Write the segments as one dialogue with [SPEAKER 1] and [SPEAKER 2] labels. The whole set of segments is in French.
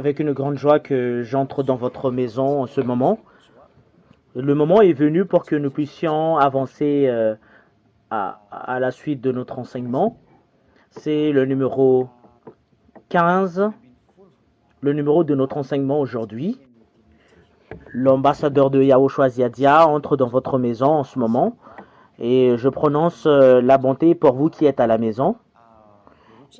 [SPEAKER 1] Avec une grande joie que j'entre dans votre maison en ce moment. Le moment est venu pour que nous puissions avancer à la suite de notre enseignement. C'est le numéro 15, le numéro de notre enseignement aujourd'hui. L'ambassadeur de Yahushua Ziadia entre dans votre maison en ce moment et je prononce la bonté pour vous qui êtes à la maison.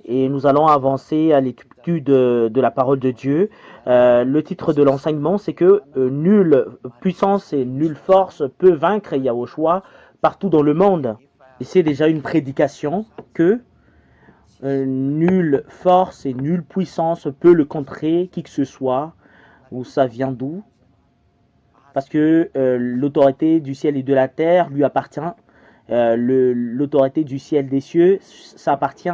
[SPEAKER 1] Et nous allons avancer à l'étude de la parole de Dieu. Le titre de l'enseignement, c'est que nulle puissance et nulle force peut vaincre Yahushua partout dans le monde. Et c'est déjà une prédication que nulle force et nulle puissance peut le contrer, qui que ce soit, ou ça vient d'où. Parce que l'autorité du ciel et de la terre lui appartient. L'autorité du ciel des cieux, ça appartient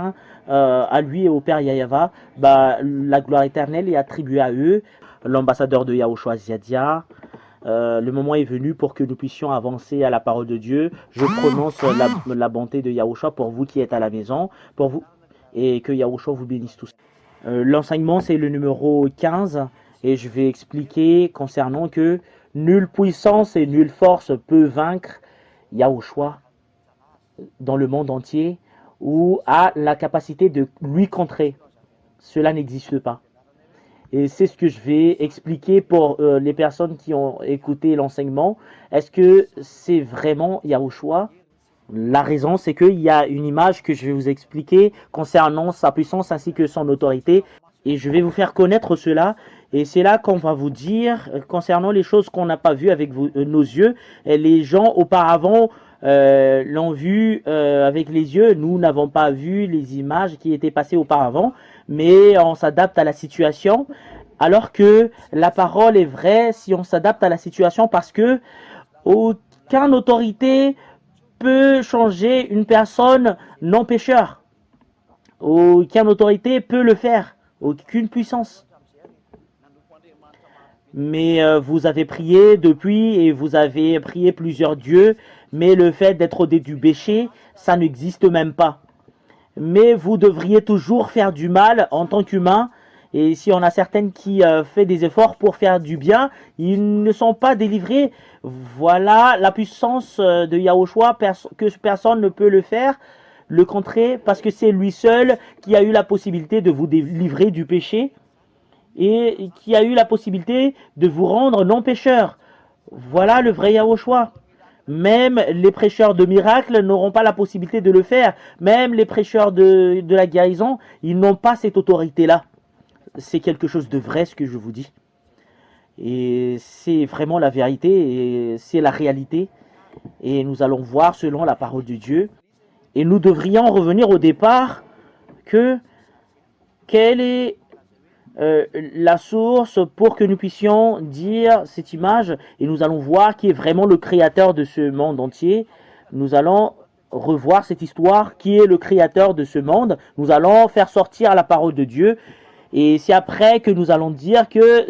[SPEAKER 1] à lui et au Père Yahava. La gloire éternelle est attribuée à eux. L'ambassadeur de Yahushua Ziadia. Le moment est venu pour que nous puissions avancer à la parole de Dieu. Je prononce la bonté de Yahushua pour vous qui êtes à la maison, pour vous, et que Yahushua vous bénisse tous. L'enseignement, c'est le numéro 15, et je vais expliquer concernant que nulle puissance et nulle force peut vaincre Yahushua dans le monde entier ou a la capacité de lui contrer. Cela n'existe pas. Et c'est ce que je vais expliquer pour les personnes qui ont écouté l'enseignement. Est-ce que c'est vraiment Yahushua? La raison, c'est qu'il y a une image que je vais vous expliquer concernant sa puissance ainsi que son autorité. Et je vais vous faire connaître cela. Et c'est là qu'on va vous dire, concernant les choses qu'on n'a pas vues avec nos yeux. Et les gens auparavant l'ont vu avec les yeux. Nous n'avons pas vu les images qui étaient passées auparavant. Mais on s'adapte à la situation. Alors que la parole est vraie si on s'adapte à la situation, parce que aucune autorité peut changer une personne non pécheur. Aucune autorité peut le faire. Aucune puissance. Mais vous avez prié depuis et vous avez prié plusieurs dieux, mais le fait d'être ôté du péché, ça n'existe même pas. Mais vous devriez toujours faire du mal en tant qu'humain. Et si on a certaines qui font des efforts pour faire du bien, ils ne sont pas délivrés. Voilà la puissance de Yahushua, que personne ne peut le faire, le contrer, parce que c'est lui seul qui a eu la possibilité de vous délivrer du péché et qui a eu la possibilité de vous rendre non pécheur. Voilà le vrai Yahushua. Même les prêcheurs de miracles n'auront pas la possibilité de le faire. Même les prêcheurs de la guérison, ils n'ont pas cette autorité-là. C'est quelque chose de vrai ce que je vous dis. Et c'est vraiment la vérité et c'est la réalité. Et nous allons voir selon la parole de Dieu. Et nous devrions revenir au départ que quelle est la source pour que nous puissions dire cette image, et nous allons voir qui est vraiment le créateur de ce monde entier. Nous allons revoir cette histoire, qui est le créateur de ce monde. Nous allons faire sortir la parole de Dieu, et c'est après que nous allons dire que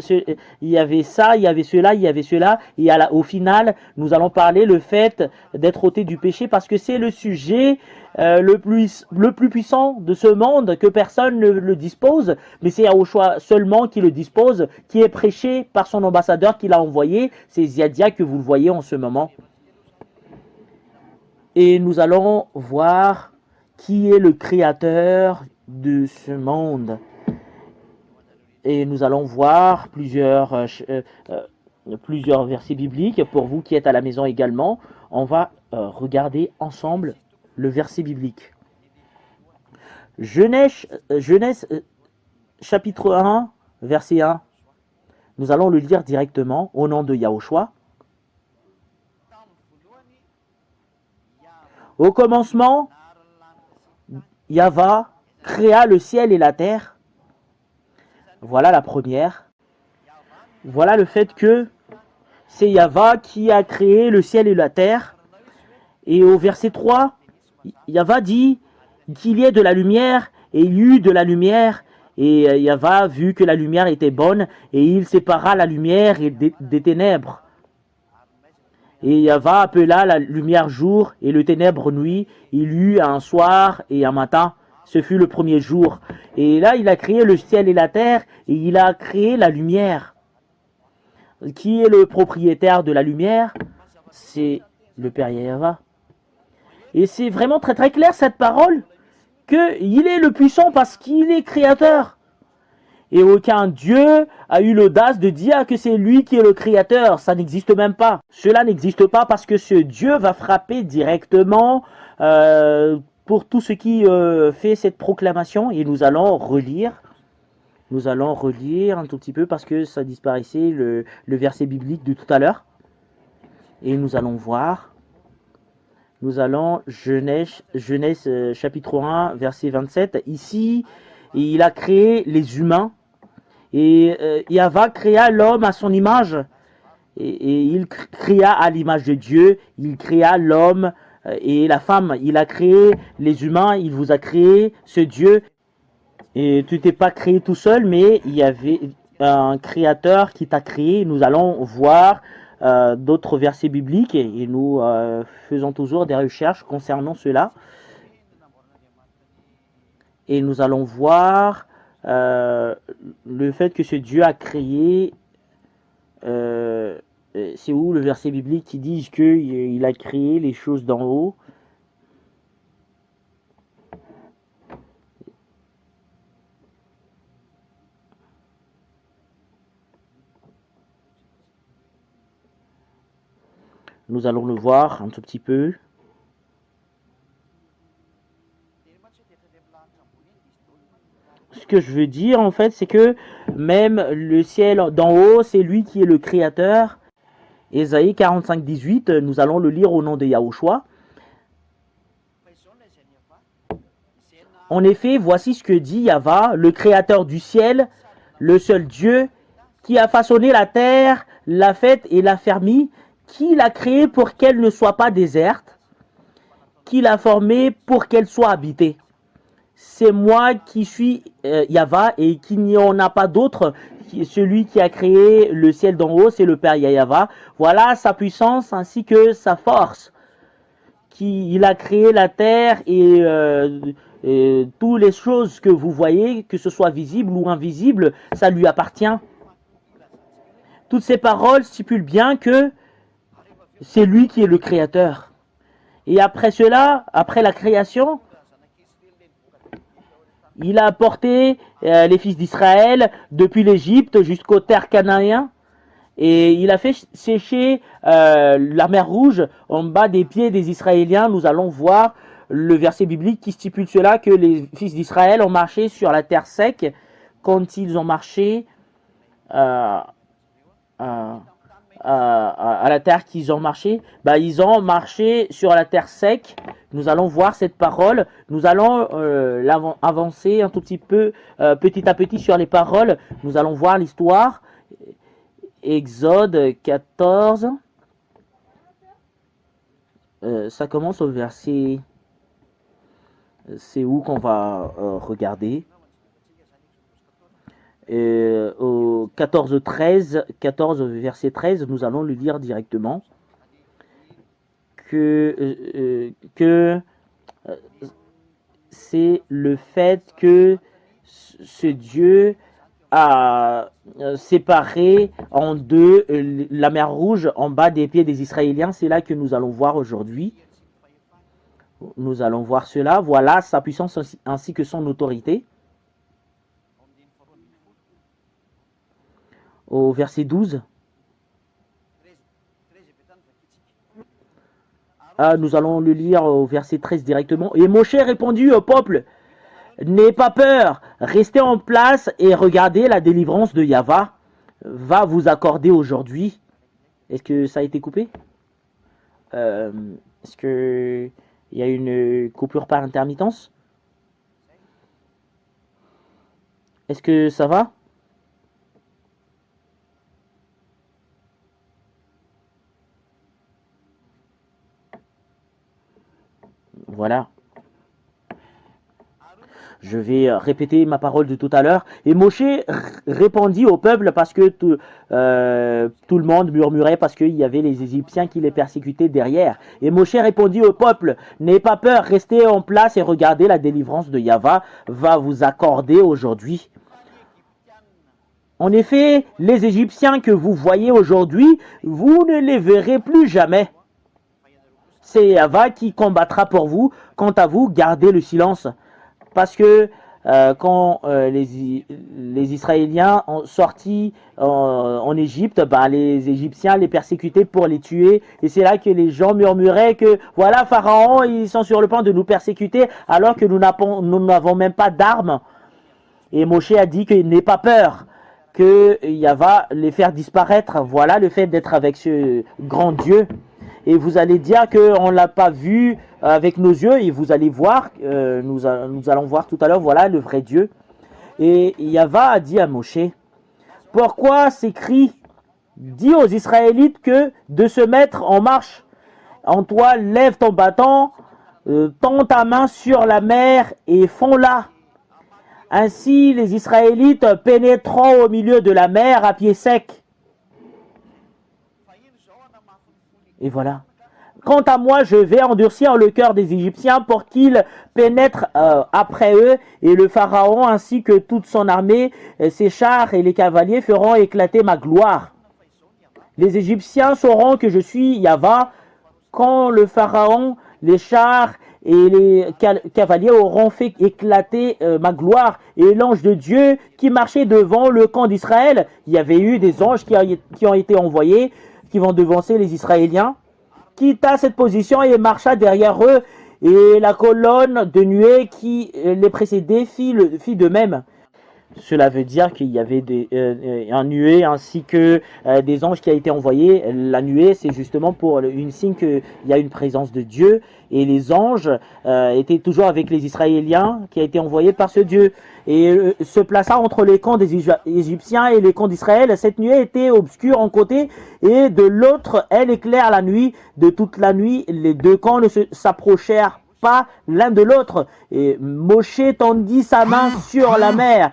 [SPEAKER 1] il y avait ça, il y avait cela, il y avait cela, et au final nous allons parler le fait d'être ôté du péché, parce que c'est le sujet le plus puissant de ce monde, que personne ne le dispose, mais c'est Yahushua seulement qui le dispose, qui est prêché par son ambassadeur qu'il a envoyé, c'est Ziadia que vous le voyez en ce moment. Et nous allons voir qui est le créateur de ce monde. Et nous allons voir plusieurs versets bibliques. Pour vous qui êtes à la maison également, on va regarder ensemble le verset biblique. Genèse chapitre 1, verset 1. Nous allons le lire directement au nom de Yahushua. Au commencement, Yahva créa le ciel et la terre. Voilà la première. Voilà le fait que c'est Yahva qui a créé le ciel et la terre. Et au verset 3, Yahva dit qu'il y ait de la lumière, et il y eut de la lumière. Et Yahva vu que la lumière était bonne, et il sépara la lumière des ténèbres. Et Yahva appela la lumière jour, et le ténèbre nuit. Il y eut un soir et un matin. Ce fut le premier jour. Et là, il a créé le ciel et la terre et il a créé la lumière. Qui est le propriétaire de la lumière? C'est le Père Yahva. Et c'est vraiment très très clair cette parole, qu'il est le puissant parce qu'il est créateur. Et aucun Dieu a eu l'audace de dire que c'est lui qui est le créateur. Ça n'existe même pas. Cela n'existe pas parce que ce Dieu va frapper directement pour tout ce qui fait cette proclamation. Et nous allons relire. Nous allons relire un tout petit peu parce que ça disparaissait le verset biblique de tout à l'heure. Et nous allons voir. Nous allons Genèse chapitre 1, verset 27. Ici, il a créé les humains. Et Yahva créa l'homme à son image. Et il créa à l'image de Dieu. Il créa l'homme et la femme. Il a créé les humains. Il vous a créé, ce Dieu. Et tu t'es pas créé tout seul, mais il y avait un créateur qui t'a créé. Nous allons voir d'autres versets bibliques et nous faisons toujours des recherches concernant cela. Et nous allons voir le fait que ce Dieu a créé, c'est où le verset biblique qui dit qu'il a créé les choses d'en haut. Nous allons le voir un tout petit peu. Ce que je veux dire en fait, c'est que même le ciel d'en haut, c'est lui qui est le créateur. Ésaïe 45, 18, nous allons le lire au nom de Yahushua. En effet, voici ce que dit Yahva, le créateur du ciel, le seul Dieu, qui a façonné la terre, l'a faite et l'a fermie, qui l'a créée pour qu'elle ne soit pas déserte, qui l'a formée pour qu'elle soit habitée. C'est moi qui suis Yahva et qu'il n'y en a pas d'autre. Celui qui a créé le ciel d'en haut, c'est le Père Yahva. Voilà sa puissance ainsi que sa force. Il a créé la terre et toutes les choses que vous voyez, que ce soit visible ou invisible, ça lui appartient. Toutes ces paroles stipulent bien que c'est lui qui est le créateur. Et après cela, après la création, il a porté les fils d'Israël depuis l'Égypte jusqu'aux terres cananéennes. Et il a fait sécher la mer Rouge en bas des pieds des Israéliens. Nous allons voir le verset biblique qui stipule cela, que les fils d'Israël ont marché sur la terre sec. Quand ils ont marché à la terre qu'ils ont marché, ils ont marché sur la terre sec. Nous allons voir cette parole. Nous allons avancer un tout petit peu, petit à petit sur les paroles. Nous allons voir l'histoire. Exode 14. Ça commence au verset... C'est où qu'on va regarder au 14, 13, 14 verset 13, nous allons le lire directement. Que c'est le fait que ce Dieu a séparé en deux la mer Rouge en bas des pieds des Israéliens. C'est là que nous allons voir aujourd'hui. Nous allons voir cela. Voilà sa puissance ainsi que son autorité. Au verset 12. Nous allons le lire au verset 13 directement. Et Moshe répondit au peuple: n'ayez pas peur, restez en place et regardez la délivrance de Yahva va vous accorder aujourd'hui. Est-ce que ça a été coupé? Est-ce qu'il y a une coupure par intermittence? Est-ce que ça va? Voilà. Je vais répéter ma parole de tout à l'heure. Et Moshe répondit au peuple parce que tout le monde murmurait parce qu'il y avait les Égyptiens qui les persécutaient derrière. Et Moshe répondit au peuple, n'ayez pas peur, restez en place et regardez la délivrance de Yahva va vous accorder aujourd'hui. En effet, les Égyptiens que vous voyez aujourd'hui, vous ne les verrez plus jamais. C'est Yahva qui combattra pour vous. Quant à vous, gardez le silence. Parce que quand les Israéliens ont sorti en Égypte, les Égyptiens les persécutaient pour les tuer. Et c'est là que les gens murmuraient que voilà, Pharaon, ils sont sur le point de nous persécuter alors que nous n'avons même pas d'armes. Et Moshe a dit qu'il n'ait pas peur, que Yahva les faire disparaître. Voilà le fait d'être avec ce grand Dieu. Et vous allez dire qu'on ne l'a pas vu avec nos yeux, et vous allez voir, nous allons voir tout à l'heure, voilà le vrai Dieu. Et Yahva a dit à Moshe, pourquoi ces cris? Dis aux Israélites que de se mettre en marche. En toi, lève ton bâton, tends ta main sur la mer et fonds-la. Ainsi, les Israélites pénétreront au milieu de la mer à pied sec. Et voilà. Quant à moi, je vais endurcir le cœur des Égyptiens pour qu'ils pénètrent après eux, et le Pharaon ainsi que toute son armée, ses chars et les cavaliers feront éclater ma gloire. Les Égyptiens sauront que je suis Yahva quand le Pharaon, les chars et les cavaliers auront fait éclater ma gloire. Et l'ange de Dieu qui marchait devant le camp d'Israël, il y avait eu des anges qui ont été envoyés, qui vont devancer les Israéliens, quitta cette position et marcha derrière eux, et la colonne de nuée qui les précédait fit de même. Cela veut dire qu'il y avait un nuée ainsi que des anges qui a été envoyés. La nuée, c'est justement pour une signe qu'il y a une présence de Dieu. Et les anges étaient toujours avec les Israéliens qui a été envoyé par ce Dieu. Et se plaça entre les camps des Égyptiens et les camps d'Israël. Cette nuée était obscure en côté et de l'autre, elle éclaire la nuit. De toute la nuit, les deux camps ne s'approchèrent pas l'un de l'autre. Et Moshe tendit sa main sur la mer.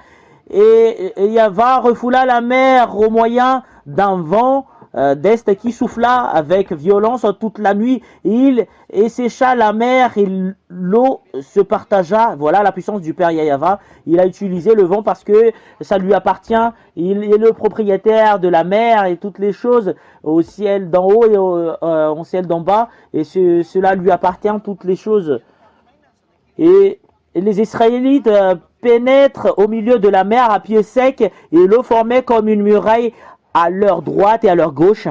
[SPEAKER 1] Et Yahva refoula la mer au moyen d'un vent d'est qui souffla avec violence toute la nuit. Et sécha la mer et l'eau se partagea. Voilà la puissance du Père Yahva. Il a utilisé le vent parce que ça lui appartient. Il est le propriétaire de la mer et toutes les choses au ciel d'en haut et au ciel d'en bas. Et cela lui appartient, toutes les choses. Et les Israélites pénètrent au milieu de la mer à pied sec, et l'eau formait comme une muraille à leur droite et à leur gauche.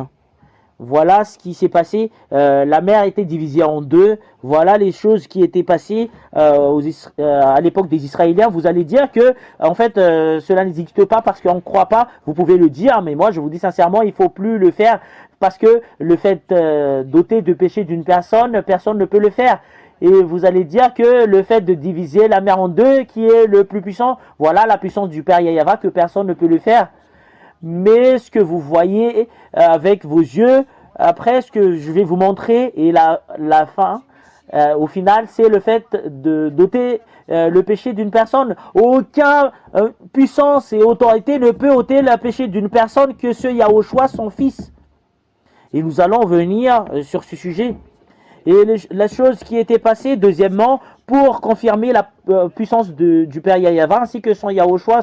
[SPEAKER 1] Voilà ce qui s'est passé. La mer était divisée en deux. Voilà les choses qui étaient passées à l'époque des Israéliens. Vous allez dire que, en fait, cela n'existe pas parce qu'on ne croit pas. Vous pouvez le dire, mais moi, je vous dis sincèrement, il ne faut plus le faire parce que le fait d'ôter de péché d'une personne, personne ne peut le faire. Et vous allez dire que le fait de diviser la mer en deux, qui est le plus puissant, voilà la puissance du Père Yahva, que personne ne peut le faire. Mais ce que vous voyez avec vos yeux, après ce que je vais vous montrer, et la fin, au final, c'est le fait de d'ôter le péché d'une personne. Aucun puissance et autorité ne peut ôter le péché d'une personne que ce Yahushua, son fils. Et nous allons venir sur ce sujet. Et la chose qui était passée, deuxièmement, pour confirmer la puissance du Père Yahva, ainsi que son Yahushua,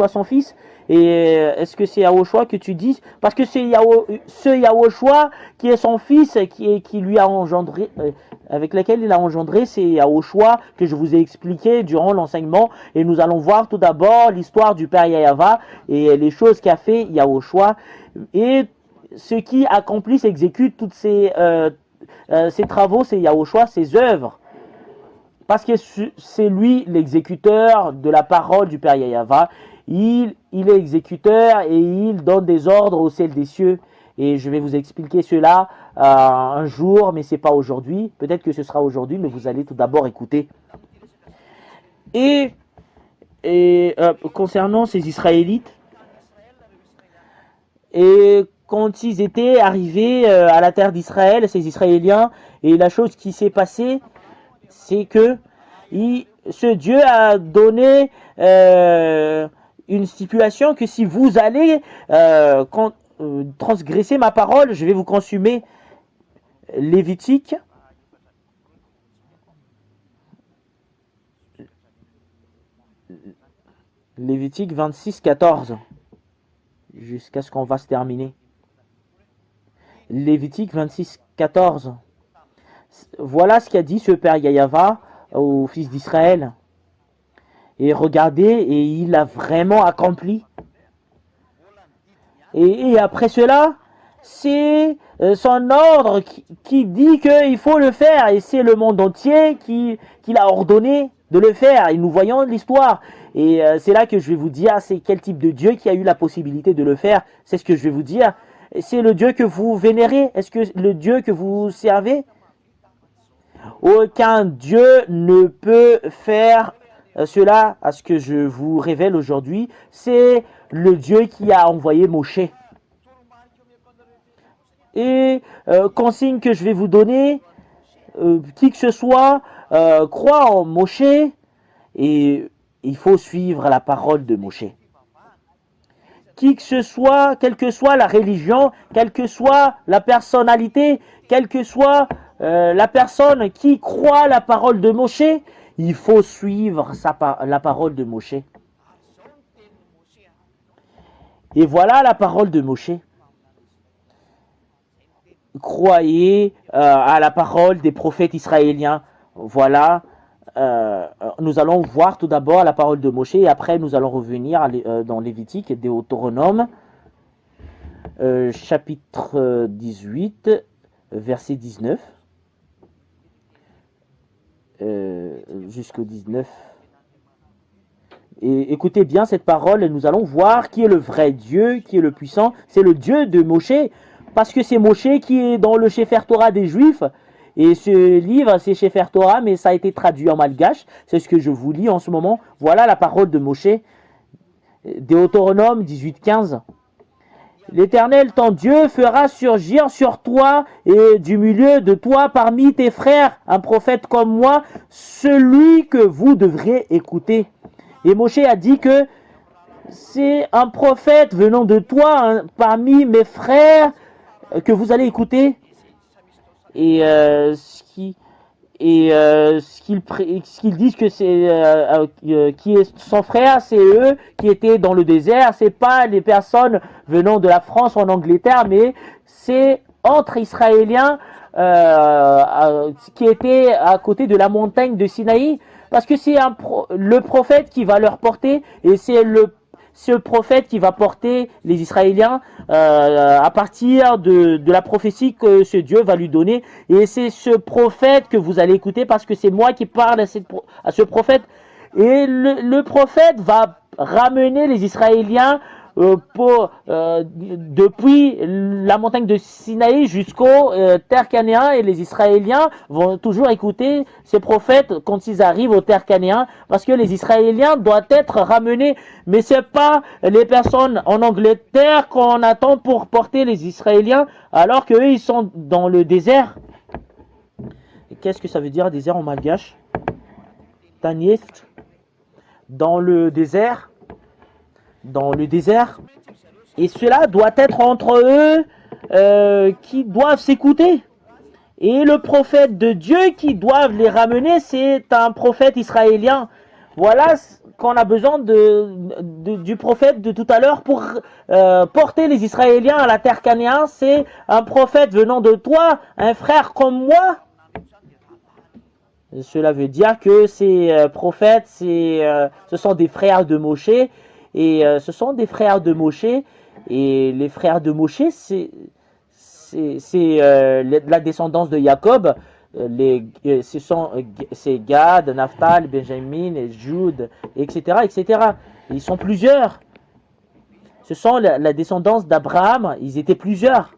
[SPEAKER 1] son fils. Et est-ce que c'est Yahushua que tu dis? Parce que c'est ce Yahushua qui est son fils, qui lui a engendré, avec lequel il a engendré, c'est Yahushua que je vous ai expliqué durant l'enseignement. Et nous allons voir tout d'abord l'histoire du Père Yahva et les choses qu'a fait Yahushua. Et ce qui accomplit, s'exécute toutes ces travaux, c'est Yahushua, ses œuvres. Parce que c'est lui l'exécuteur de la parole du Père Yahva. Il est exécuteur et il donne des ordres au ciel des cieux. Et je vais vous expliquer cela un jour, mais ce n'est pas aujourd'hui. Peut-être que ce sera aujourd'hui, mais vous allez tout d'abord écouter. Et concernant ces Israélites, et quand ils étaient arrivés à la terre d'Israël, ces Israéliens, et la chose qui s'est passée, c'est que ce Dieu a donné une stipulation que si vous allez transgresser ma parole, je vais vous consumer. Lévitique. Lévitique 26, 14. Jusqu'à ce qu'on va se terminer. Lévitique 26, 14. Voilà ce qu'a dit ce père Yahava aux fils d'Israël. Et regardez, et il a vraiment accompli. Et après cela, c'est son ordre qui dit qu'il faut le faire. Et c'est le monde entier qui l'a ordonné de le faire. Et nous voyons l'histoire. Et c'est là que je vais vous dire, c'est quel type de Dieu qui a eu la possibilité de le faire. C'est ce que je vais vous dire. C'est le Dieu que vous vénérez. Est-ce que le Dieu que vous servez? Aucun Dieu ne peut faire cela, à ce que je vous révèle aujourd'hui. C'est le Dieu qui a envoyé Moshe. Et consigne que je vais vous donner, qui que ce soit croit en Moshe, et il faut suivre la parole de Moshe. Qui que ce soit, quelle que soit la religion, quelle que soit la personnalité, quelle que soit la personne qui croit la parole de Moshe, il faut suivre la parole de Moshe. Et voilà la parole de Moshe. Croyez à la parole des prophètes israéliens. Voilà. Nous allons voir tout d'abord la parole de Moshe et après nous allons revenir dans Lévitique et Deutéronome, chapitre 18, verset 19 jusqu'au 19. Et écoutez bien cette parole et nous allons voir qui est le vrai Dieu, qui est le puissant. C'est le Dieu de Moshe, parce que c'est Moshe qui est dans le Sefer Torah des Juifs. Et ce livre, c'est Sefer Torah, mais ça a été traduit en malgache. C'est ce que je vous lis en ce moment. Voilà la parole de Moshe. Deutéronome 18, 15. L'Éternel, ton Dieu, fera surgir sur toi et du milieu de toi parmi tes frères un prophète comme moi, celui que vous devriez écouter. Et Moshe a dit que c'est un prophète venant de toi, parmi mes frères, que vous allez écouter. Et ce qu'ils disent que c'est qui est son frère, c'est eux qui étaient dans le désert. C'est pas les personnes venant de la France ou en Angleterre, mais c'est entre Israéliens qui étaient à côté de la montagne de Sinaï, parce que c'est le prophète qui va leur porter, et c'est ce prophète qui va porter les Israéliens à partir de la prophétie que ce Dieu va lui donner. Et c'est ce prophète que vous allez écouter, parce que c'est moi qui parle à ce prophète. Et le prophète va ramener les Israéliens depuis la montagne de Sinaï jusqu'au terre canéen, et les Israéliens vont toujours écouter ces prophètes quand ils arrivent au terre canéen, parce que les Israéliens doivent être ramenés. Mais c'est pas les personnes en Angleterre qu'on attend pour porter les Israéliens, alors qu'eux ils sont dans le désert. Qu'est-ce que ça veut dire désert en malgache? Taniest, dans le désert. Dans le désert, et cela doit être entre eux qui doivent s'écouter. Et le prophète de Dieu qui doit les ramener, c'est un prophète israélien. Voilà qu'on a besoin du prophète de tout à l'heure pour porter les Israéliens à la terre canéen. C'est un prophète venant de toi, un frère comme moi. Cela veut dire que ces prophètes, ce sont des frères de Moshe. Et ce sont des frères de Moshe. Et les frères de Moshe, c'est la descendance de Jacob. C'est Gad, Naphtal, Benjamin, et Jude, etc., etc. Ils sont plusieurs. Ce sont la descendance d'Abraham. Ils étaient plusieurs.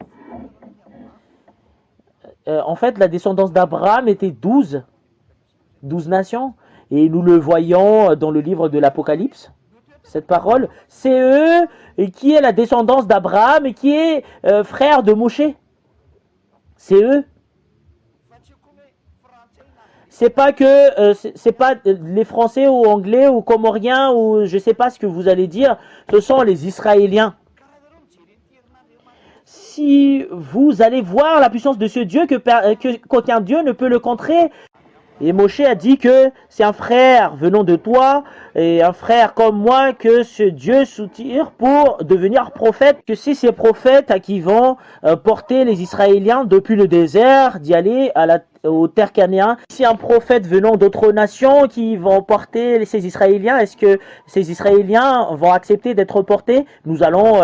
[SPEAKER 1] En fait, la descendance d'Abraham était 12 nations. Et nous le voyons dans le livre de l'Apocalypse. Cette parole, c'est eux qui est la descendance d'Abraham et qui est frère de Moshe. C'est eux. C'est pas que c'est pas les Français ou Anglais ou Comoriens ou je sais pas ce que vous allez dire. Ce sont les Israéliens. Si vous allez voir la puissance de ce Dieu qu'aucun Dieu ne peut le contrer. Et Moshe a dit que c'est un frère venant de toi et un frère comme moi que ce Dieu soutire pour devenir prophète. Que c'est ces prophètes qui vont porter les Israéliens depuis le désert, d'y aller aux terres canéennes. Si un prophète venant d'autres nations qui vont porter ces Israéliens, est-ce que ces Israéliens vont accepter d'être portés? Nous allons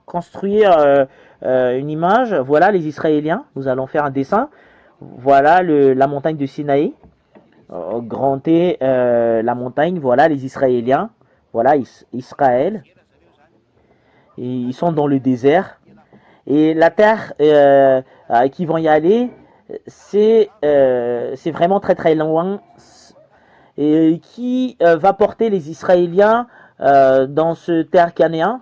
[SPEAKER 1] construire une image. Voilà les Israéliens. Nous allons faire un dessin. Voilà la montagne de Sinaï, grand T, la montagne, voilà les Israéliens, voilà Israël, et ils sont dans le désert, et la terre qui vont y aller, c'est vraiment très très loin, et qui va porter les Israéliens dans ce terre canéen,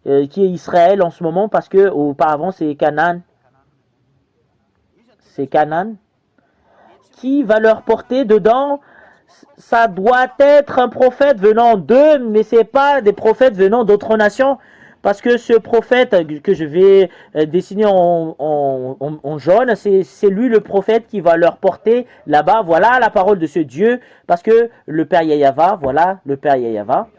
[SPEAKER 1] qui est Israël en ce moment, parce que auparavant c'est Canaan. C'est Canaan, qui va leur porter dedans. Ça doit être un prophète venant d'eux, mais ce n'est pas des prophètes venant d'autres nations. Parce que ce prophète que je vais dessiner en jaune, c'est lui le prophète qui va leur porter là-bas. Voilà la parole de ce Dieu. Parce que le Père Yahva, voilà le Père Yahva.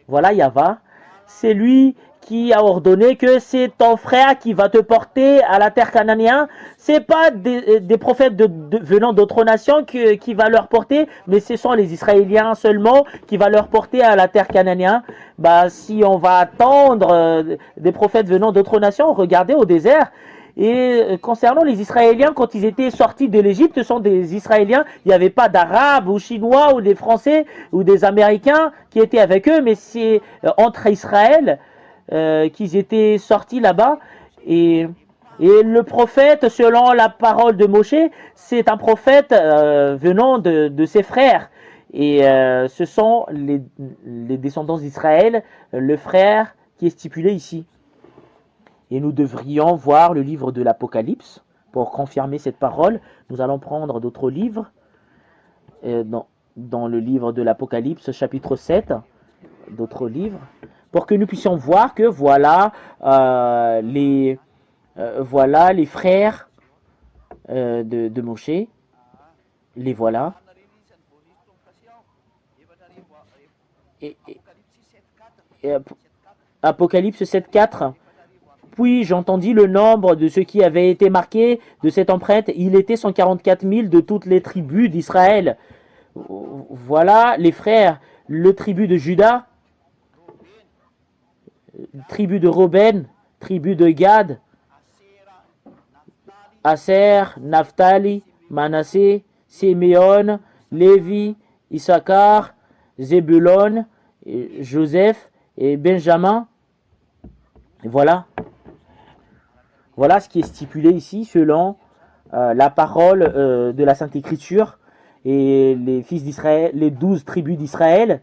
[SPEAKER 1] Voilà Yahva. C'est lui qui a ordonné que c'est ton frère qui va te porter à la terre cananéenne. C'est pas des prophètes venant d'autres nations qui va leur porter, mais ce sont les Israéliens seulement qui va leur porter à la terre cananéenne. Bah, si on va attendre des prophètes venant d'autres nations, regardez au désert. Et concernant les Israéliens, quand ils étaient sortis de l'Égypte, ce sont des Israéliens, il n'y avait pas d'Arabes ou Chinois ou des Français ou des Américains qui étaient avec eux, mais c'est entre Israël qu'ils étaient sortis là-bas. Et le prophète, selon la parole de Moshe, c'est un prophète venant de ses frères. Et ce sont les descendants d'Israël, le frère qui est stipulé ici. Et nous devrions voir le livre de l'Apocalypse pour confirmer cette parole. Nous allons prendre d'autres livres. Dans le livre de l'Apocalypse, chapitre 7, d'autres livres, pour que nous puissions voir que voilà les frères de Moshe. Les voilà. Et Apocalypse 7.4. Puis j'entendis le nombre de ceux qui avaient été marqués de cette empreinte. Il était 144 000 de toutes les tribus d'Israël. Voilà les frères, le tribu de Juda, tribu de Ruben, tribu de Gad, Aser, Naphtali, Manassé, Siméon, Lévi, Issachar, Zébulon, Joseph et Benjamin. Et voilà. Voilà ce qui est stipulé ici selon la parole de la Sainte Écriture et les fils d'Israël, les 12 tribus d'Israël.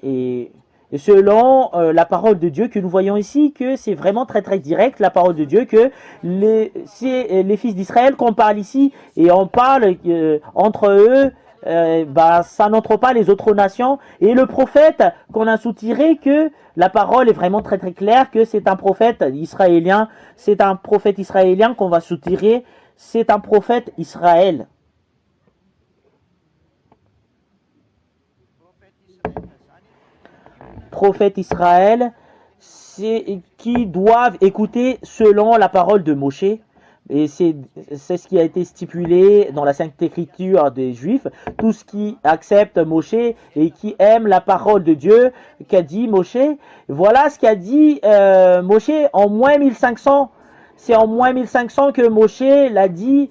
[SPEAKER 1] Et selon la parole de Dieu que nous voyons ici, que c'est vraiment très très direct, la parole de Dieu, que c'est les fils d'Israël qu'on parle ici, et on parle entre eux, ça n'entre pas les autres nations. Et le prophète qu'on a soutiré, que la parole est vraiment très très claire, que c'est un prophète israélien, c'est un prophète israélien qu'on va soutirer, c'est un prophète Israël. Prophète Israël, c'est qui doivent écouter selon la parole de Moshe. Et c'est ce qui a été stipulé dans la Sainte Écriture des Juifs. Tout ce qui accepte Moshe et qui aime la parole de Dieu qu'a dit Moshe. Voilà ce qu'a dit Moshe en moins 1500. C'est en moins 1500 que Moshe l'a dit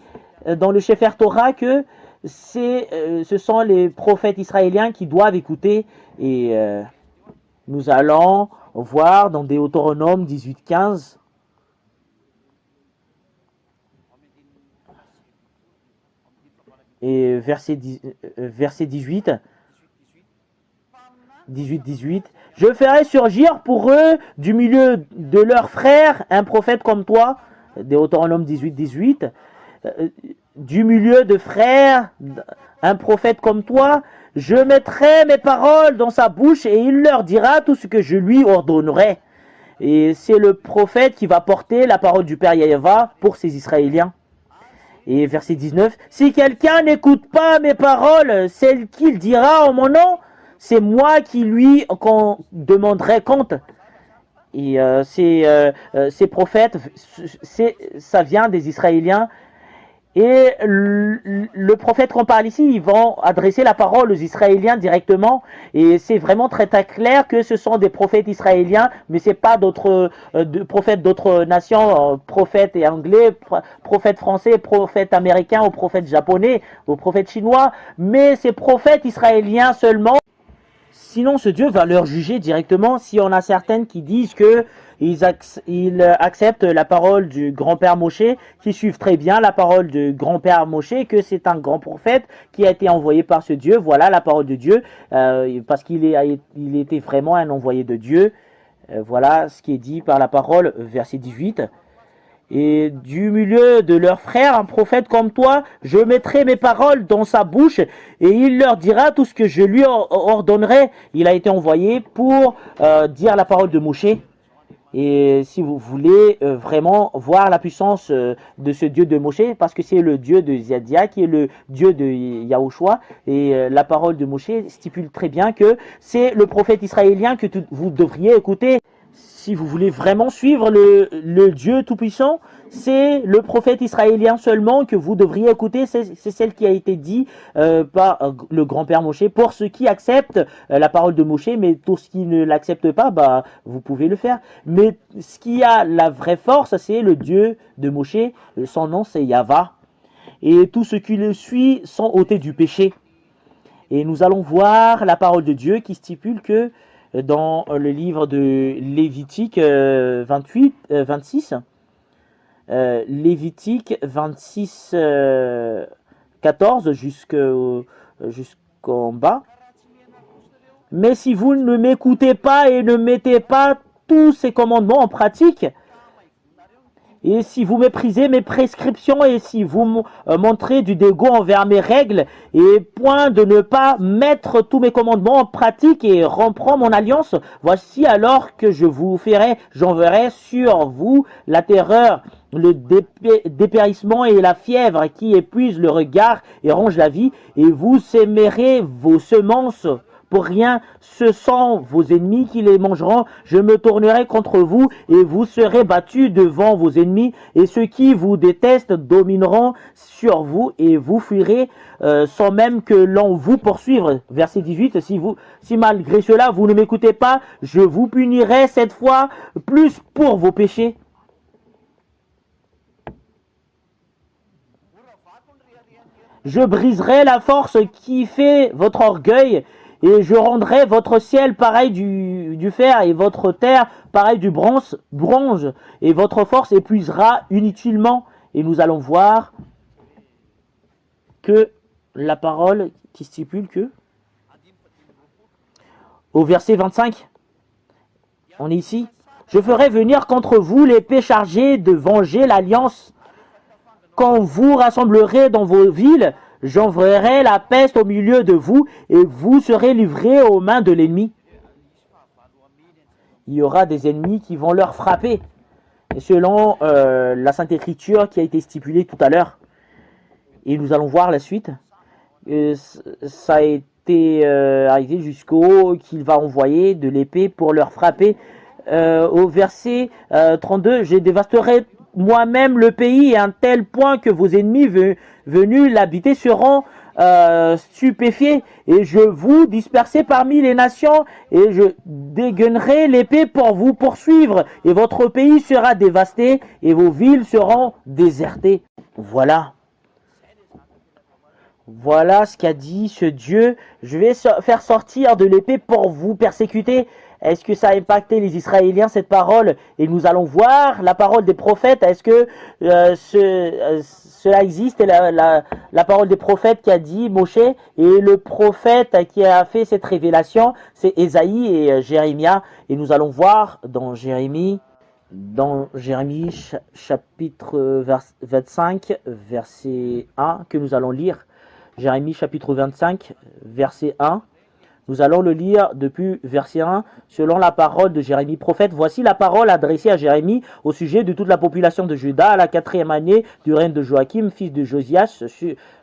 [SPEAKER 1] dans le Sefer Torah que ce sont les prophètes israéliens qui doivent écouter. Et nous allons voir dans Deutéronome 18.15. Et verset 18, 18. Je ferai surgir pour eux du milieu de leurs frères un prophète comme toi. Deutéronome 18. du milieu de frères, un prophète comme toi, je mettrai mes paroles dans sa bouche et il leur dira tout ce que je lui ordonnerai. Et c'est le prophète qui va porter la parole du Père Yahva pour ces Israéliens. Et verset 19, si quelqu'un n'écoute pas mes paroles, celles qu'il dira en mon nom, c'est moi qui lui demanderai compte. Et ces prophètes, ça vient des Israéliens. Et le prophète qu'on parle ici, ils vont adresser la parole aux Israéliens directement. Et c'est vraiment très très clair que ce sont des prophètes israéliens, mais c'est pas d'autres prophètes d'autres nations, prophètes et anglais, prophètes français, prophètes américains ou prophètes japonais ou prophètes chinois, mais c'est prophètes israéliens seulement. Sinon, ce Dieu va leur juger directement si on a certaines qui disent que ils acceptent la parole du grand-père Moshe, qui suivent très bien la parole du grand-père Moshe, que c'est un grand prophète qui a été envoyé par ce Dieu. Voilà la parole de Dieu, parce qu'il était vraiment un envoyé de Dieu. Voilà ce qui est dit par la parole, verset 18. Et du milieu de leurs frères, un prophète comme toi, je mettrai mes paroles dans sa bouche et il leur dira tout ce que je lui ordonnerai. Il a été envoyé pour dire la parole de Moshe. Et si vous voulez vraiment voir la puissance de ce Dieu de Moshe, parce que c'est le Dieu de Ziadia qui est le Dieu de Yahushua, et la parole de Moshe stipule très bien que c'est le prophète israélien que vous devriez écouter. Si vous voulez vraiment suivre le Dieu Tout-Puissant, c'est le prophète israélien seulement que vous devriez écouter. C'est celle qui a été dit par le grand-père Moshe. Pour ceux qui acceptent la parole de Moshe, mais pour ceux qui ne l'acceptent pas, bah, vous pouvez le faire. Mais ce qui a la vraie force, c'est le Dieu de Moshe. Son nom, c'est Yahva. Et tous ceux qui le suivent sont ôtés du péché. Et nous allons voir la parole de Dieu qui stipule que dans le livre de Lévitique 26, Lévitique 26, 14 jusqu'en bas. Mais si vous ne m'écoutez pas et ne mettez pas tous ces commandements en pratique, et si vous méprisez mes prescriptions et si vous montrez du dégoût envers mes règles et point de ne pas mettre tous mes commandements en pratique et rompre mon alliance, voici alors que je vous ferai, j'enverrai sur vous la terreur, le dépérissement et la fièvre qui épuisent le regard et rongent la vie, et vous sèmerez vos semences pour rien, ce sont vos ennemis qui les mangeront. Je me tournerai contre vous et vous serez battus devant vos ennemis. Et ceux qui vous détestent domineront sur vous et vous fuirez sans même que l'on vous poursuive. Verset 18, si malgré cela vous ne m'écoutez pas, je vous punirai cette fois plus pour vos péchés. Je briserai la force qui fait votre orgueil, et je rendrai votre ciel pareil du fer, et votre terre pareil du bronze, et votre force épuisera inutilement. Et nous allons voir que la parole qui stipule que, au verset 25, on est ici, je ferai venir contre vous l'épée chargée de venger l'alliance. Quand vous rassemblerez dans vos villes, j'enverrai la peste au milieu de vous et vous serez livrés aux mains de l'ennemi. Il y aura des ennemis qui vont leur frapper, selon la Sainte Écriture qui a été stipulée tout à l'heure. Et nous allons voir la suite. Ça a été arrivé jusqu'au qu'il va envoyer de l'épée pour leur frapper. Au verset 32, je dévasterai moi-même le pays à un tel point que vos ennemis venus l'habiter seront stupéfiés, et je vous disperserai parmi les nations, et je dégainerai l'épée pour vous poursuivre, et votre pays sera dévasté, et vos villes seront désertées. Voilà ce qu'a dit ce Dieu. Je vais faire sortir de l'épée pour vous persécuter. Est-ce que ça a impacté les Israéliens, cette parole? Et nous allons voir la parole des prophètes. Est-ce que cela existe? Et la parole des prophètes qui a dit Moshe, et le prophète qui a fait cette révélation, c'est Ésaïe et Jérémie. Et nous allons voir dans Jérémie dans Jérémie chapitre 25, verset 1, que nous allons lire. Jérémie chapitre 25, verset 1. Nous allons le lire depuis verset 1, selon la parole de Jérémie prophète. Voici la parole adressée à Jérémie au sujet de toute la population de Juda à la 4e année du règne de Joachim, fils de Josias,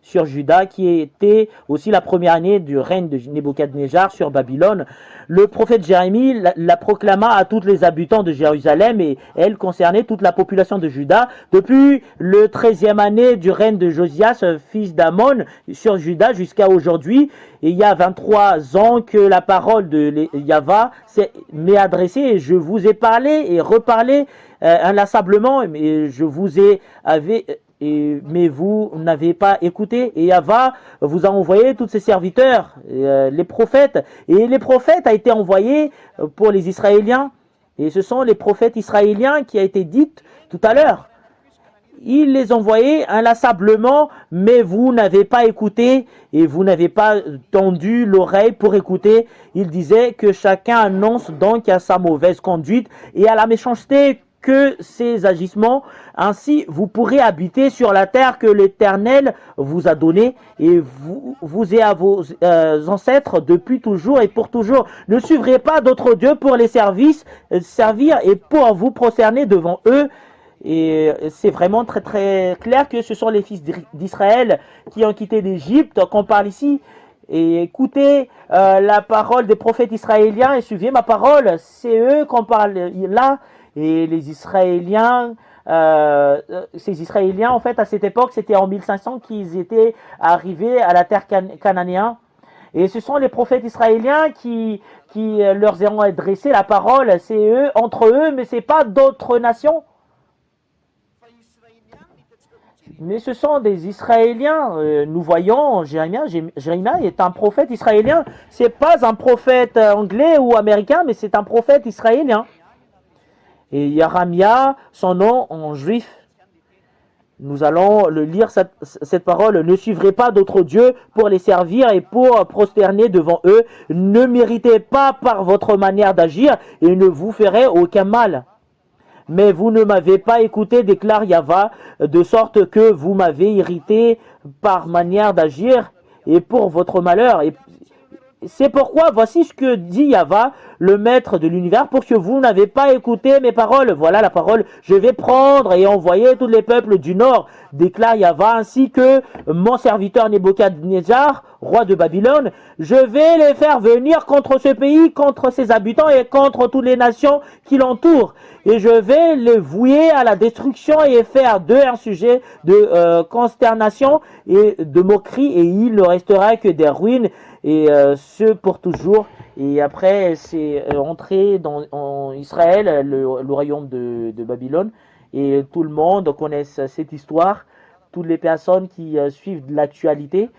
[SPEAKER 1] sur Juda, qui était aussi la première année du règne de Nebuchadnezzar sur Babylone. Le prophète Jérémie la proclama à tous les habitants de Jérusalem, et elle concernait toute la population de Juda depuis le 13e année du règne de Josias, fils d'Amon, sur Juda jusqu'à aujourd'hui. Et il y a 23 ans que la parole de Yahva m'est adressée, et je vous ai parlé et reparlé inlassablement, mais je vous ai mais vous n'avez pas écouté. Et Yahva vous a envoyé tous ses serviteurs, les prophètes. Et les prophètes a été envoyé pour les Israéliens. Et ce sont les prophètes israéliens qui a été dit tout à l'heure. Il les envoyait inlassablement, mais vous n'avez pas écouté et vous n'avez pas tendu l'oreille pour écouter. Il disait que chacun annonce donc à sa mauvaise conduite et à la méchanceté que ses agissements. Ainsi, vous pourrez habiter sur la terre que l'Éternel vous a donnée, et vous et à vos ancêtres depuis toujours et pour toujours. Ne suivrez pas d'autres dieux pour les servir et pour vous prosterner devant eux. Et c'est vraiment très très clair que ce sont les fils d'Israël qui ont quitté l'Égypte qu'on parle ici. Et écoutez la parole des prophètes israéliens et suivez ma parole. C'est eux qu'on parle là. Et les Israéliens, ces Israéliens, en fait, à cette époque, c'était en 1500 qu'ils étaient arrivés à la terre cananéenne. Et ce sont les prophètes israéliens qui leur ont adressé la parole. C'est eux, entre eux, mais c'est pas d'autres nations. Mais ce sont des Israéliens. Nous voyons Jérémie est un prophète israélien. C'est pas un prophète anglais ou américain, mais c'est un prophète israélien. Et Yaramia, son nom en juif. Nous allons le lire cette parole. Ne suivrez pas d'autres dieux pour les servir et pour prosterner devant eux. Ne méritez pas par votre manière d'agir et ne vous ferez aucun mal. Mais vous ne m'avez pas écouté, déclare Yahva, de sorte que vous m'avez irrité par manière d'agir et pour votre malheur. Et c'est pourquoi, voici ce que dit Yahva, le maître de l'univers, pour que vous n'avez pas écouté mes paroles. Voilà la parole. Je vais prendre et envoyer tous les peuples du nord, déclare Yahva, ainsi que mon serviteur Nebuchadnezzar, roi de Babylone. Je vais les faire venir contre ce pays, contre ses habitants et contre toutes les nations qui l'entourent. Et je vais les vouer à la destruction et faire d'eux un sujet de consternation et de moquerie. Et il ne restera que des ruines, et ce pour toujours. Et après, c'est entré en Israël, le royaume de Babylone. Et tout le monde connaît cette histoire. Toutes les personnes qui suivent l'actualité,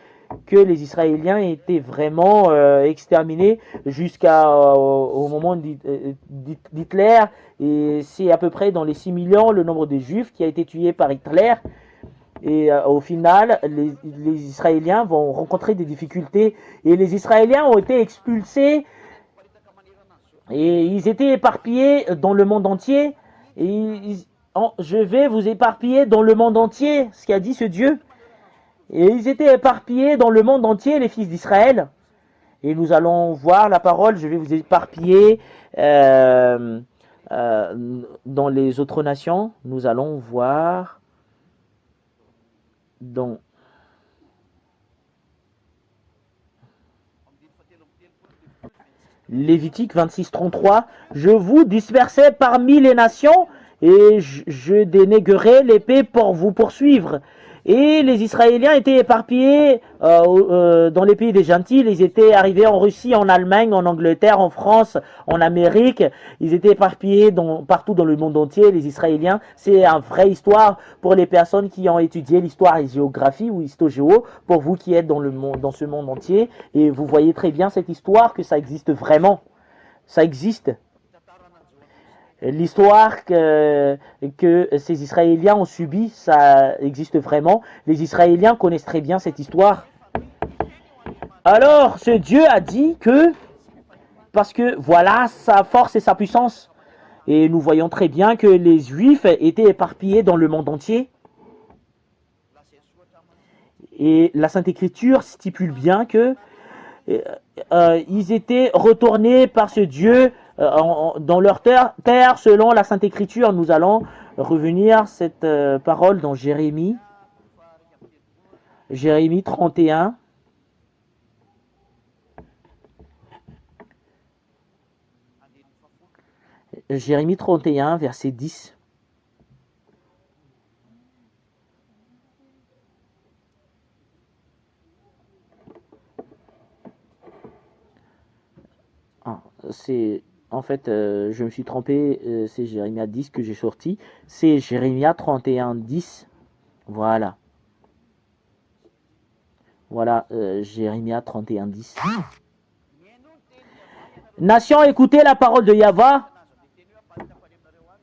[SPEAKER 1] que les Israéliens étaient vraiment exterminés jusqu'au moment d'Hitler. Et c'est à peu près dans les 6 millions le nombre de Juifs qui a été tué par Hitler. Et au final, les Israéliens vont rencontrer des difficultés. Et les Israéliens ont été expulsés. Et ils étaient éparpillés dans le monde entier. Et je vais vous éparpiller dans le monde entier, ce qu'a dit ce Dieu. Et ils étaient éparpillés dans le monde entier, les fils d'Israël. Et nous allons voir la parole. Je vais vous éparpiller dans les autres nations. Nous allons voir dans Lévitique 26-33. Je vous dispersai parmi les nations et je dénégrerai l'épée pour vous poursuivre. Et les Israéliens étaient éparpillés dans les pays des gentils. Ils étaient arrivés en Russie, en Allemagne, en Angleterre, en France, en Amérique. Ils étaient éparpillés partout dans le monde entier, les Israéliens. C'est une vraie histoire pour les personnes qui ont étudié l'histoire et la géographie ou histogéo, pour vous qui êtes dans ce monde entier. Et vous voyez très bien cette histoire, que ça existe vraiment. Ça existe. L'histoire que ces Israéliens ont subie, ça existe vraiment. Les Israéliens connaissent très bien cette histoire. Alors, ce Dieu a dit que, parce que voilà sa force et sa puissance, Et nous voyons très bien que les Juifs étaient éparpillés dans le monde entier. Et la Sainte Écriture stipule bien que ils étaient retournés par ce Dieu dans leur terre. Selon la Sainte Écriture, nous allons revenir cette parole dans Jérémie 31. Jérémie 31, verset 10. C'est en fait, je me suis trompé, c'est Jérémie 10 que j'ai sorti. C'est Jérémie 31, 10. Voilà. Voilà, Jérémie 31, 10. Nation, écoutez la parole de Yahva.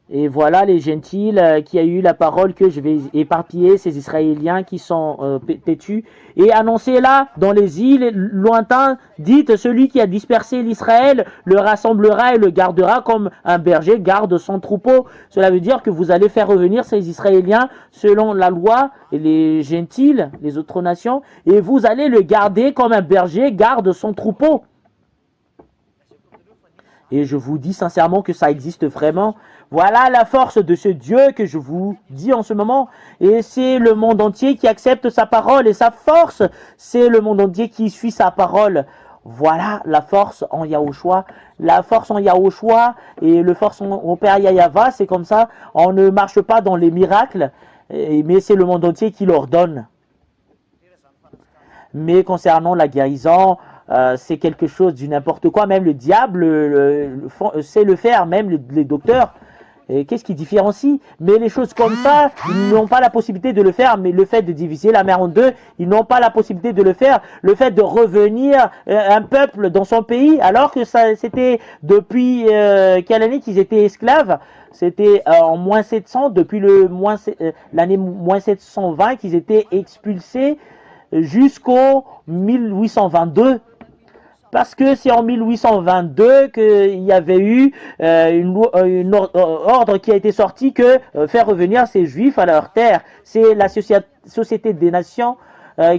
[SPEAKER 1] Et voilà les gentils qui a eu la parole que je vais éparpiller ces Israéliens qui sont têtus et annoncer-la dans les îles lointains. Dites, celui qui a dispersé l'Israël le rassemblera et le gardera comme un berger garde son troupeau. Cela veut dire que vous allez faire revenir ces Israéliens selon la loi et les gentils, les autres nations, et vous allez le garder comme un berger garde son troupeau. Et je vous dis sincèrement que ça existe vraiment. Voilà la force de ce Dieu que je vous dis en ce moment. Et c'est le monde entier qui accepte sa parole. Et sa force, c'est le monde entier qui suit sa parole. Voilà la force en Yahushua. La force en Yahushua et le force au Père Yahva, c'est comme ça. On ne marche pas dans les miracles, mais c'est le monde entier qui l'ordonne. Mais concernant la guérison, c'est quelque chose du n'importe quoi. Même le diable sait le faire, même les docteurs. Qu'est-ce qui différencie? Mais les choses comme ça, ils n'ont pas la possibilité de le faire. Mais le fait de diviser la mer en deux, ils n'ont pas la possibilité de le faire. Le fait de revenir un peuple dans son pays, alors que c'était depuis quelle année qu'ils étaient esclaves? C'était en moins 700, depuis l'année moins 720 qu'ils étaient expulsés jusqu'au 1822. Parce que c'est en 1822 qu'il y avait eu une ordre qui a été sorti que faire revenir ces Juifs à leur terre. C'est la Société des Nations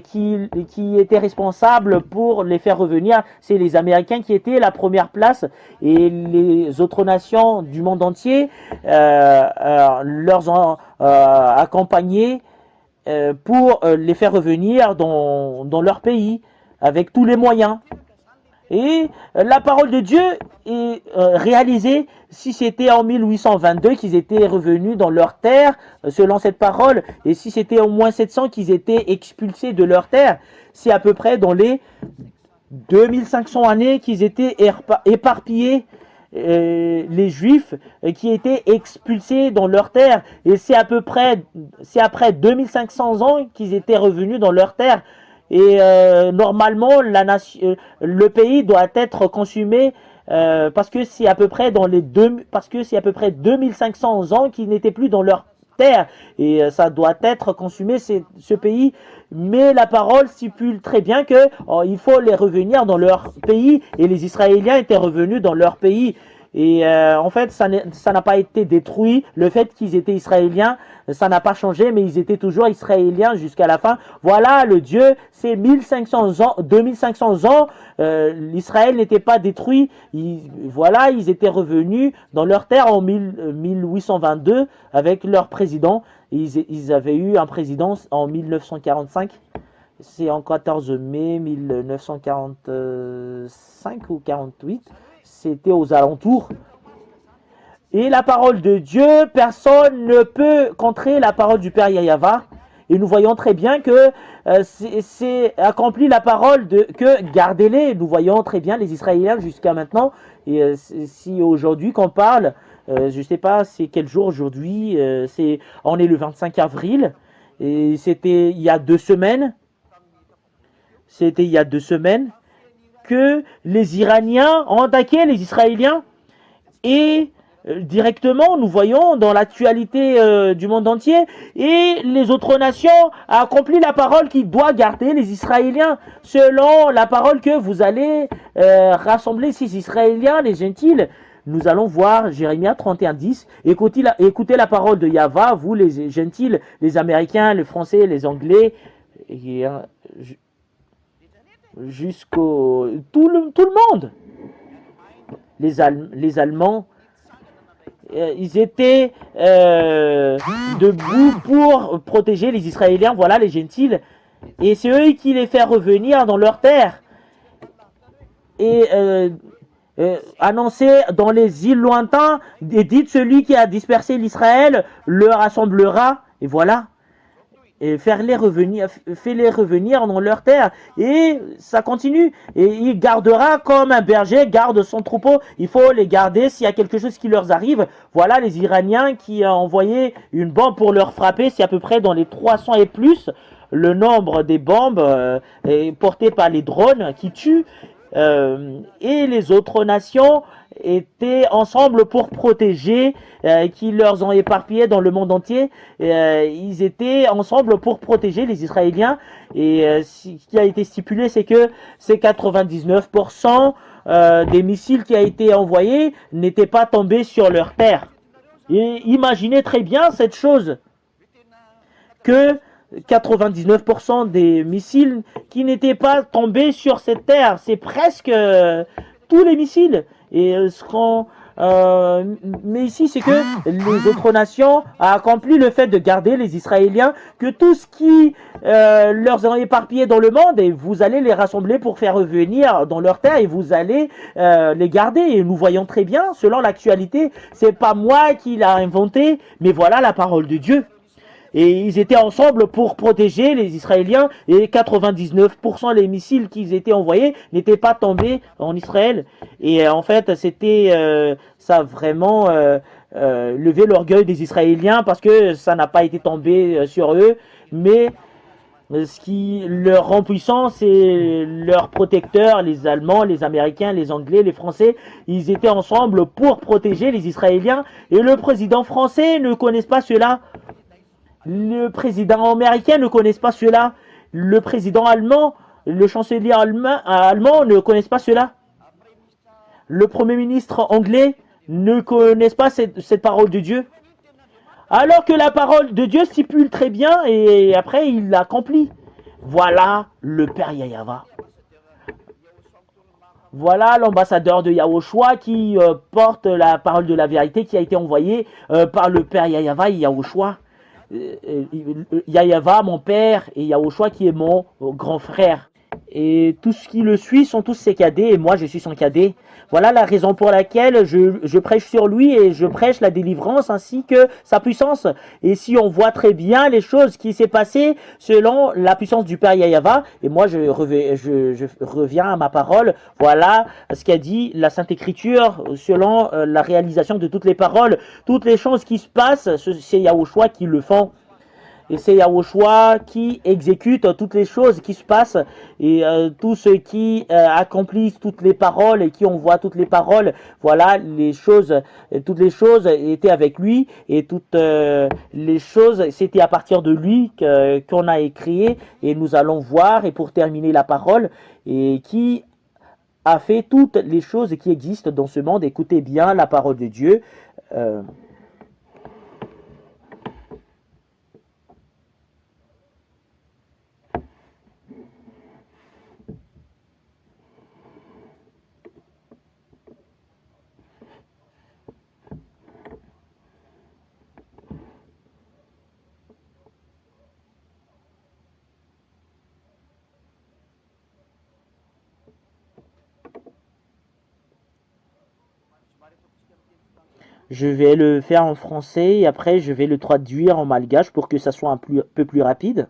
[SPEAKER 1] qui était responsable pour les faire revenir. C'est les Américains qui étaient la première place et les autres nations du monde entier leur ont accompagné pour les faire revenir dans leur pays avec tous les moyens. Et la parole de Dieu est réalisée si c'était en 1822 qu'ils étaient revenus dans leur terre, selon cette parole, et si c'était au moins 700 qu'ils étaient expulsés de leur terre, c'est à peu près dans les 2500 années qu'ils étaient éparpillés, les Juifs qui étaient expulsés dans leur terre, et c'est après 2500 ans qu'ils étaient revenus dans leur terre. Et normalement, le pays doit être consumé parce que c'est à peu près parce que c'est à peu près 2500 ans qu'ils n'étaient plus dans leur terre et ça doit être consumé ce pays. Mais la parole stipule très bien que il faut les revenir dans leur pays et les Israéliens étaient revenus dans leur pays. Et en fait, ça n'a pas été détruit. Le fait qu'ils étaient Israéliens, ça n'a pas changé, mais ils étaient toujours Israéliens jusqu'à la fin. Voilà, le Dieu, c'est 2500 ans, 2500 ans, l'Israël n'était pas détruit. Voilà, ils étaient revenus dans leur terre en 1822 avec leur président. Ils avaient eu un président en 1945. C'est en 14 mai 1945 ou 48. C'était aux alentours. Et la parole de Dieu, personne ne peut contrer la parole du Père Yahva. Et nous voyons très bien que c'est accompli la parole que gardez-les. Nous voyons très bien les Israéliens jusqu'à maintenant. Et si aujourd'hui qu'on parle, je ne sais pas c'est quel jour aujourd'hui, on est le 25 avril. Et c'était il y a 2 semaines. C'était il y a 2 semaines que les Iraniens ont attaqué les Israéliens et directement nous voyons dans l'actualité du monde entier et les autres nations ont accompli la parole qui doit garder les Israéliens selon la parole que vous allez rassembler ces Israéliens, les gentils. Nous allons voir Jérémie 31:10. Écoutez la parole de Yahva, vous les gentils, les Américains, les Français, les Anglais, et, jusqu'au tout le monde, les Allemands. Ils étaient debout pour protéger les Israéliens, voilà les gentils, et c'est eux qui les font revenir dans leur terre et annoncer dans les îles lointains, et dites celui qui a dispersé l'Israël le rassemblera, et voilà. Et fais-les revenir dans leur terre. Et ça continue. Et il gardera comme un berger garde son troupeau. Il faut les garder s'il y a quelque chose qui leur arrive. Voilà les Iraniens qui ont envoyé une bombe pour leur frapper. C'est à peu près dans les 300 et plus le nombre des bombes portées par les drones qui tuent. Et les autres nations étaient ensemble pour protéger, qui leur ont éparpillé dans le monde entier. Ils étaient ensemble pour protéger les Israéliens. Et ce qui a été stipulé, c'est que ces 99% des missiles qui a été envoyés n'étaient pas tombés sur leur terre. Et imaginez très bien cette chose, que 99% des missiles qui n'étaient pas tombés sur cette terre, c'est presque tous les missiles. Et mais ici, c'est que les autres nations ont accompli le fait de garder les Israéliens, que tout ce qui leur est éparpillé dans le monde, et vous allez les rassembler pour faire revenir dans leur terre, et vous allez les garder. Et nous voyons très bien, selon l'actualité, c'est pas moi qui l'a inventé, mais voilà la parole de Dieu. Et ils étaient ensemble pour protéger les Israéliens, et 99% des missiles qu'ils étaient envoyés n'étaient pas tombés en Israël. Et en fait, ça a vraiment levé l'orgueil des Israéliens, parce que ça n'a pas été tombé sur eux. Mais ce qui leur rend puissant, c'est leurs protecteurs, les Allemands, les Américains, les Anglais, les Français. Ils étaient ensemble pour protéger les Israéliens. Et le président français ne connaît pas cela. Le président américain ne connaît pas cela. Le président allemand, le chancelier allemand ne connaissent pas cela. Le premier ministre anglais ne connaissent pas cette parole de Dieu. Alors que la parole de Dieu stipule très bien, et après il l'accomplit. Voilà le Père Yahva. Voilà l'ambassadeur de Yahushua qui porte la parole de la vérité, qui a été envoyé par le Père Yahva et Yahushua. Yahva, mon père, et Yahushua qui est mon grand frère. Et tout ce qui le suit sont tous ses cadets, et moi je suis son cadet. Voilà la raison pour laquelle je prêche sur lui, et je prêche la délivrance ainsi que sa puissance. Et si on voit très bien les choses qui s'est passées selon la puissance du Père Yahva, et moi je reviens à ma parole, voilà ce qu'a dit la Sainte Écriture selon la réalisation de toutes les paroles. Toutes les choses qui se passent, c'est Yahushua qui le font. Et c'est Yahushua qui exécute toutes les choses qui se passent, et tous ceux qui accomplissent toutes les paroles et qui envoient toutes les paroles. Voilà, toutes les choses étaient avec lui, et toutes les choses, c'était à partir de lui qu'on a écrit. Et nous allons voir, et pour terminer la parole, et qui a fait toutes les choses qui existent dans ce monde. Écoutez bien la parole de Dieu. Je vais le faire en français, et après je vais le traduire en malgache pour que ça soit un peu plus rapide.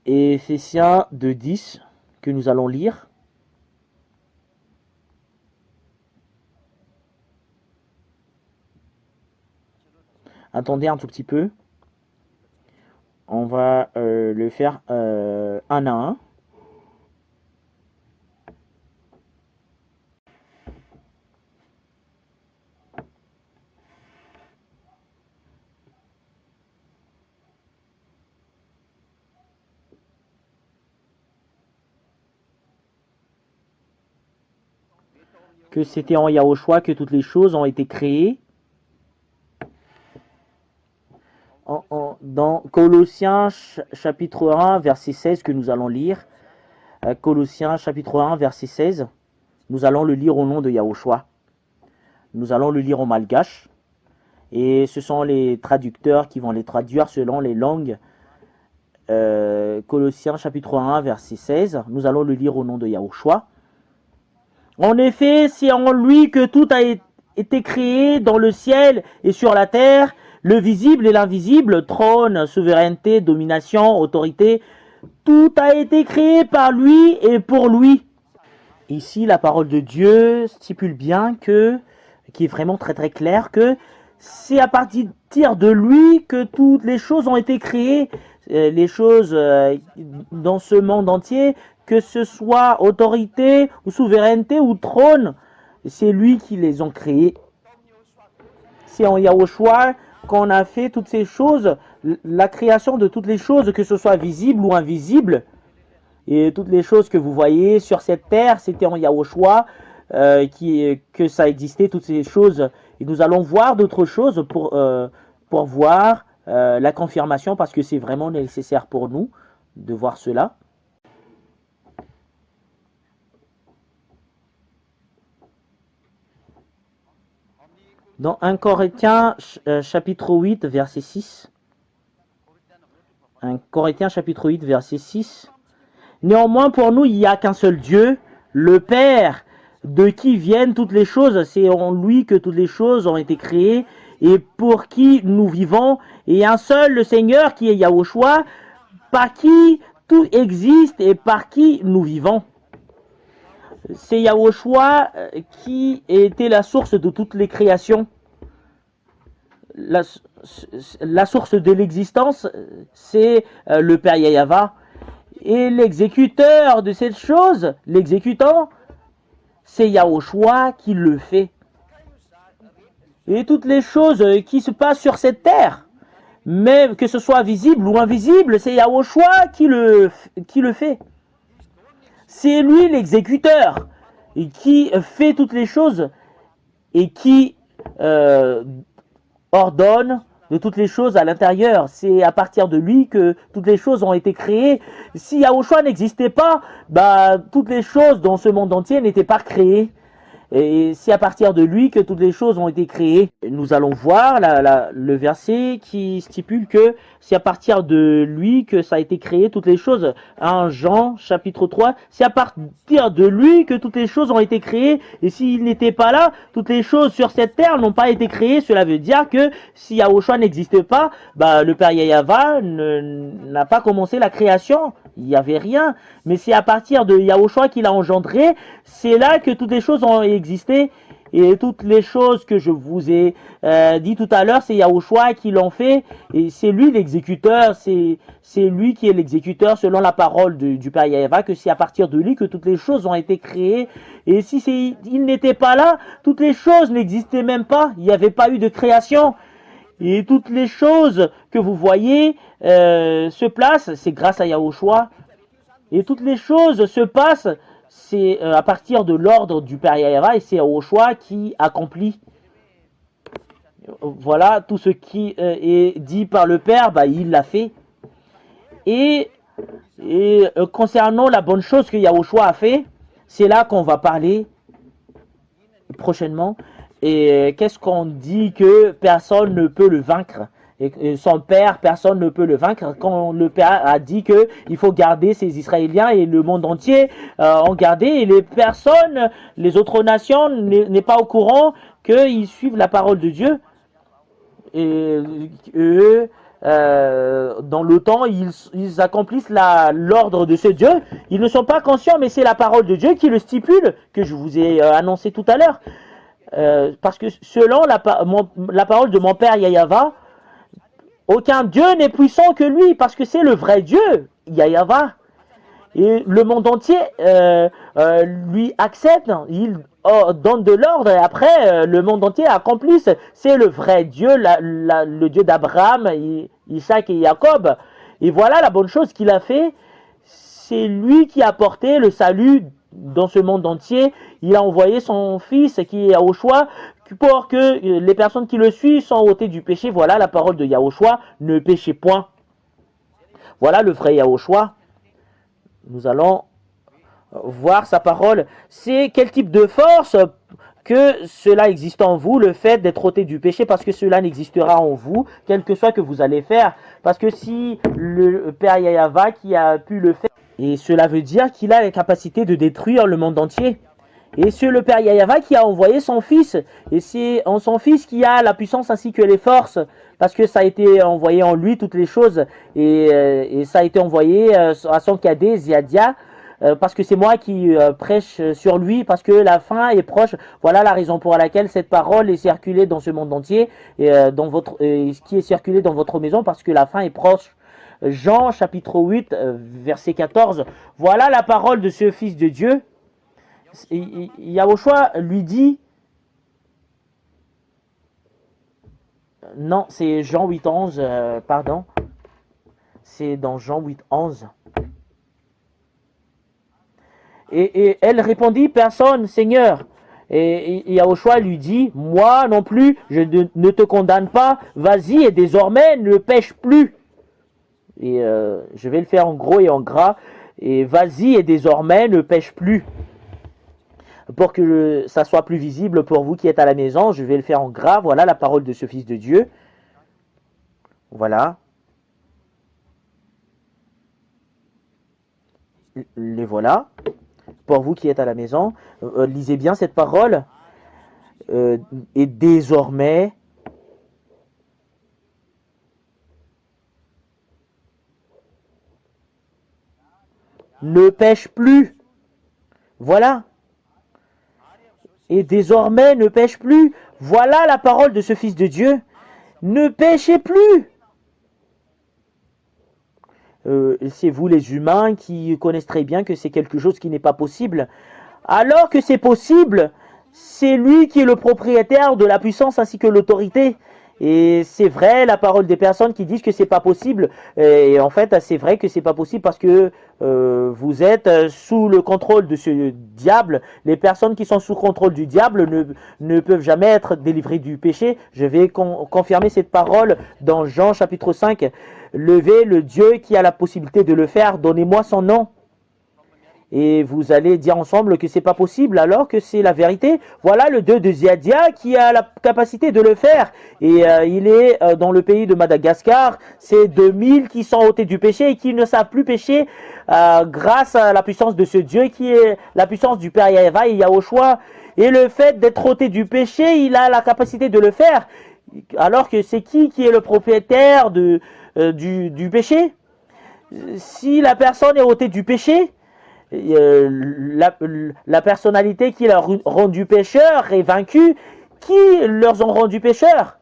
[SPEAKER 1] Éphésiens 2:10 que nous allons lire. Attendez un tout petit peu. On va le faire un à un. que c'était en Yahushua que toutes les choses ont été créées. Dans Colossiens chapitre 1, verset 16 que nous allons lire. Colossiens chapitre 1, verset 16. Nous allons le lire au nom de Yahushua. Nous allons le lire en malgache. Et ce sont les traducteurs qui vont les traduire selon les langues. Colossiens chapitre 1, verset 16. Nous allons le lire au nom de Yahushua. En effet, c'est en lui que tout a été créé dans le ciel et sur la terre, le visible et l'invisible, trône, souveraineté, domination, autorité. Tout a été créé par lui et pour lui. Ici, la parole de Dieu stipule bien qui est vraiment très très clair, que c'est à partir de lui que toutes les choses ont été créées, les choses dans ce monde entier, que ce soit autorité ou souveraineté ou trône, c'est lui qui les a créées. C'est en Yahushua qu'on a fait toutes ces choses, la création de toutes les choses, que ce soit visible ou invisible. Et toutes les choses que vous voyez sur cette terre, c'était en Yahushua que ça existait, toutes ces choses. Et nous allons voir d'autres choses pour voir la confirmation, parce que c'est vraiment nécessaire pour nous de voir cela. Dans 1 Corinthiens chapitre 8, verset 6. 1 Corinthiens chapitre 8, verset 6. Néanmoins, pour nous, il n'y a qu'un seul Dieu, le Père, de qui viennent toutes les choses. C'est en lui que toutes les choses ont été créées et pour qui nous vivons. Et un seul, le Seigneur, qui est Yahushua, par qui tout existe et par qui nous vivons. C'est Yahushua qui était la source de toutes les créations. La source de l'existence, c'est le Père Yahava. Et l'exécuteur de cette chose, l'exécutant, c'est Yahushua qui le fait. Et toutes les choses qui se passent sur cette terre, même que ce soit visible ou invisible, c'est Yahushua qui le fait. C'est lui l'exécuteur et qui fait toutes les choses et qui ordonne de toutes les choses à l'intérieur. C'est à partir de lui que toutes les choses ont été créées. Si Yahushua n'existait pas, toutes les choses dans ce monde entier n'étaient pas créées. Et c'est à partir de lui que toutes les choses ont été créées. Nous allons voir le verset qui stipule que c'est à partir de lui que ça a été créé, toutes les choses. 1 Jean chapitre 3, c'est à partir de lui que toutes les choses ont été créées. Et s'il n'était pas là, toutes les choses sur cette terre n'ont pas été créées. Cela veut dire que si Yahushua n'existait pas, le Père Yahava n'a pas commencé la création. Il n'y avait rien. Mais c'est à partir de Yahushua qu'il a engendré. C'est là que toutes les choses ont existé. Et toutes les choses que je vous ai dit tout à l'heure, c'est Yahushua qui l'ont fait. Et c'est lui l'exécuteur. C'est lui qui est l'exécuteur selon la parole du Père Yahava, que c'est à partir de lui que toutes les choses ont été créées. Et si il n'était pas là, toutes les choses n'existaient même pas. Il n'y avait pas eu de création. Et toutes les choses que vous voyez se placent, c'est grâce à Yahushua. Et toutes les choses se passent, c'est à partir de l'ordre du Père Yahava, et c'est Yahushua qui accomplit. Voilà, tout ce qui est dit par le Père, il l'a fait. Et concernant la bonne chose que Yahushua a fait, c'est là qu'on va parler prochainement. Et qu'est-ce qu'on dit que personne ne peut le vaincre? Et son père, personne ne peut le vaincre. Quand le père a dit que il faut garder ces Israéliens et le monde entier en garder, et les personnes, les autres nations n'est pas au courant qu'ils suivent la parole de Dieu. Et eux, dans le temps, ils accomplissent l'ordre de ce Dieu. Ils ne sont pas conscients, mais c'est la parole de Dieu qui le stipule, que je vous ai annoncé tout à l'heure. Parce que selon la parole de mon père Yahava, aucun Dieu n'est puissant que lui, parce que c'est le vrai Dieu, Yahava. Et le monde entier lui accepte, il donne de l'ordre, et après le monde entier accomplisse. C'est le vrai Dieu, le Dieu d'Abraham, Isaac et Jacob. Et voilà la bonne chose qu'il a fait. C'est lui qui a apporté le salut dans ce monde entier, il a envoyé son fils qui est Yahushua pour que les personnes qui le suivent soient ôtées du péché. Voilà la parole de Yahushua, ne péchez point. Voilà le vrai Yahushua. Nous allons voir sa parole. C'est quel type de force que cela existe en vous, le fait d'être ôté du péché, parce que cela n'existera en vous, quel que soit que vous allez faire. Parce que si le Père Yahava qui a pu le faire, et cela veut dire qu'il a la capacité de détruire le monde entier. Et c'est le Père Yahava qui a envoyé son Fils. Et c'est en son Fils qui a la puissance ainsi que les forces. Parce que ça a été envoyé en lui, toutes les choses. Et ça a été envoyé à son cadet, Ziadia. Parce que c'est moi qui prêche sur lui, parce que la fin est proche. Voilà la raison pour laquelle cette parole est circulée dans ce monde entier, et qui est circulée dans votre maison, parce que la fin est proche. Jean chapitre 8, verset 14. Voilà la parole de ce Fils de Dieu. Yahushua lui dit, non, c'est Jean 8, 11, pardon. C'est dans Jean 8, 11. Et elle répondit, personne, Seigneur. Et Yahushua lui dit, moi non plus, je ne te condamne pas, vas-y et désormais ne pêche plus. Et je vais le faire en gros et en gras. Et vas-y et désormais ne pêche plus. Pour que ça soit plus visible pour vous qui êtes à la maison, je vais le faire en gras. Voilà la parole de ce Fils de Dieu. Voilà. Les voilà. Pour vous qui êtes à la maison, lisez bien cette parole. Et désormais, ne pêche plus. Voilà. Et désormais, ne pêche plus. Voilà la parole de ce Fils de Dieu. Ne pêchez plus. C'est vous les humains qui connaissez très bien que c'est quelque chose qui n'est pas possible. Alors que c'est possible, c'est lui qui est le propriétaire de la puissance ainsi que l'autorité. Et c'est vrai la parole des personnes qui disent que c'est pas possible. Et en fait, c'est vrai que c'est pas possible parce que vous êtes sous le contrôle de ce diable. Les personnes qui sont sous contrôle du diable ne peuvent jamais être délivrées du péché. Je vais confirmer cette parole dans Jean chapitre 5. Levez le Dieu qui a la possibilité de le faire, donnez-moi son nom. Et vous allez dire ensemble que c'est pas possible alors que c'est la vérité. Voilà le Dieu de Ziadia qui a la capacité de le faire. Et il est dans le pays de Madagascar. C'est 2000 qui sont ôtés du péché et qui ne savent plus pécher grâce à la puissance de ce Dieu qui est la puissance du Père Yahava et Yahushua. Et le fait d'être ôté du péché, il a la capacité de le faire. Alors que c'est qui est le propriétaire du péché? Si la personne est ôtée du péché, la personnalité qui l'a rendu pécheur est vaincue. Qui leur ont rendu pécheur?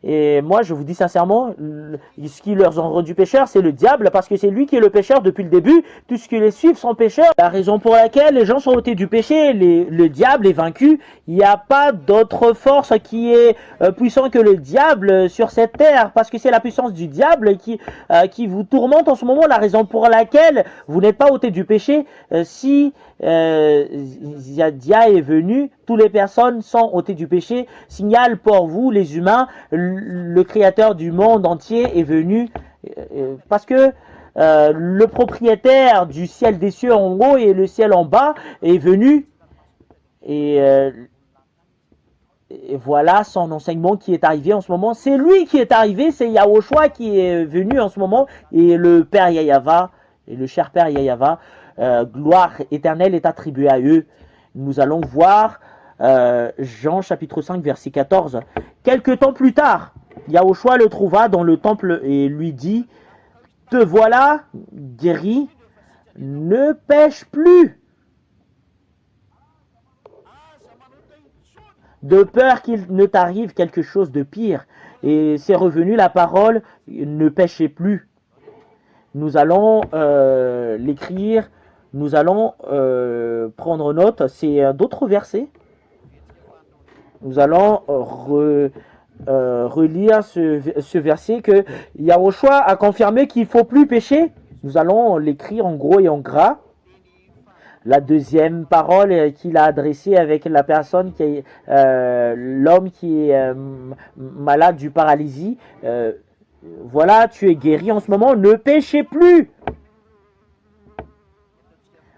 [SPEAKER 1] Et moi, je vous dis sincèrement, ce qui leur ont rendu pécheurs, c'est le diable, parce que c'est lui qui est le pécheur depuis le début. Tout ce qui les suit sont pécheurs. La raison pour laquelle les gens sont ôtés du péché, le diable est vaincu. Il n'y a pas d'autre force qui est puissant que le diable sur cette terre, parce que c'est la puissance du diable qui vous tourmente en ce moment. La raison pour laquelle vous n'êtes pas ôtés du péché, si Ziadia est venu, toutes les personnes sont ôtées du péché. Signal pour vous, les humains, le créateur du monde entier est venu parce que le propriétaire du ciel des cieux en haut et le ciel en bas est venu et voilà son enseignement qui est arrivé en ce moment. C'est lui qui est arrivé, c'est Yahushua qui est venu en ce moment et le Père Yahava et le cher Père Yahava, gloire éternelle est attribuée à eux. Nous allons voir Jean chapitre 5 verset 14. Quelque temps plus tard, Yahushua le trouva dans le temple et lui dit, te voilà guéri, ne pêche plus, de peur qu'il ne t'arrive quelque chose de pire. Et c'est revenu la parole, ne pêchez plus. Nous allons l'écrire, nous allons prendre note, c'est d'autres versets. Nous allons relire ce verset que Yahushua a confirmé qu'il ne faut plus pécher. Nous allons l'écrire en gros et en gras. la deuxième parole qu'il a adressée avec la personne qui est l'homme qui est malade du paralysie. Voilà, tu es guéri en ce moment, ne péchez plus.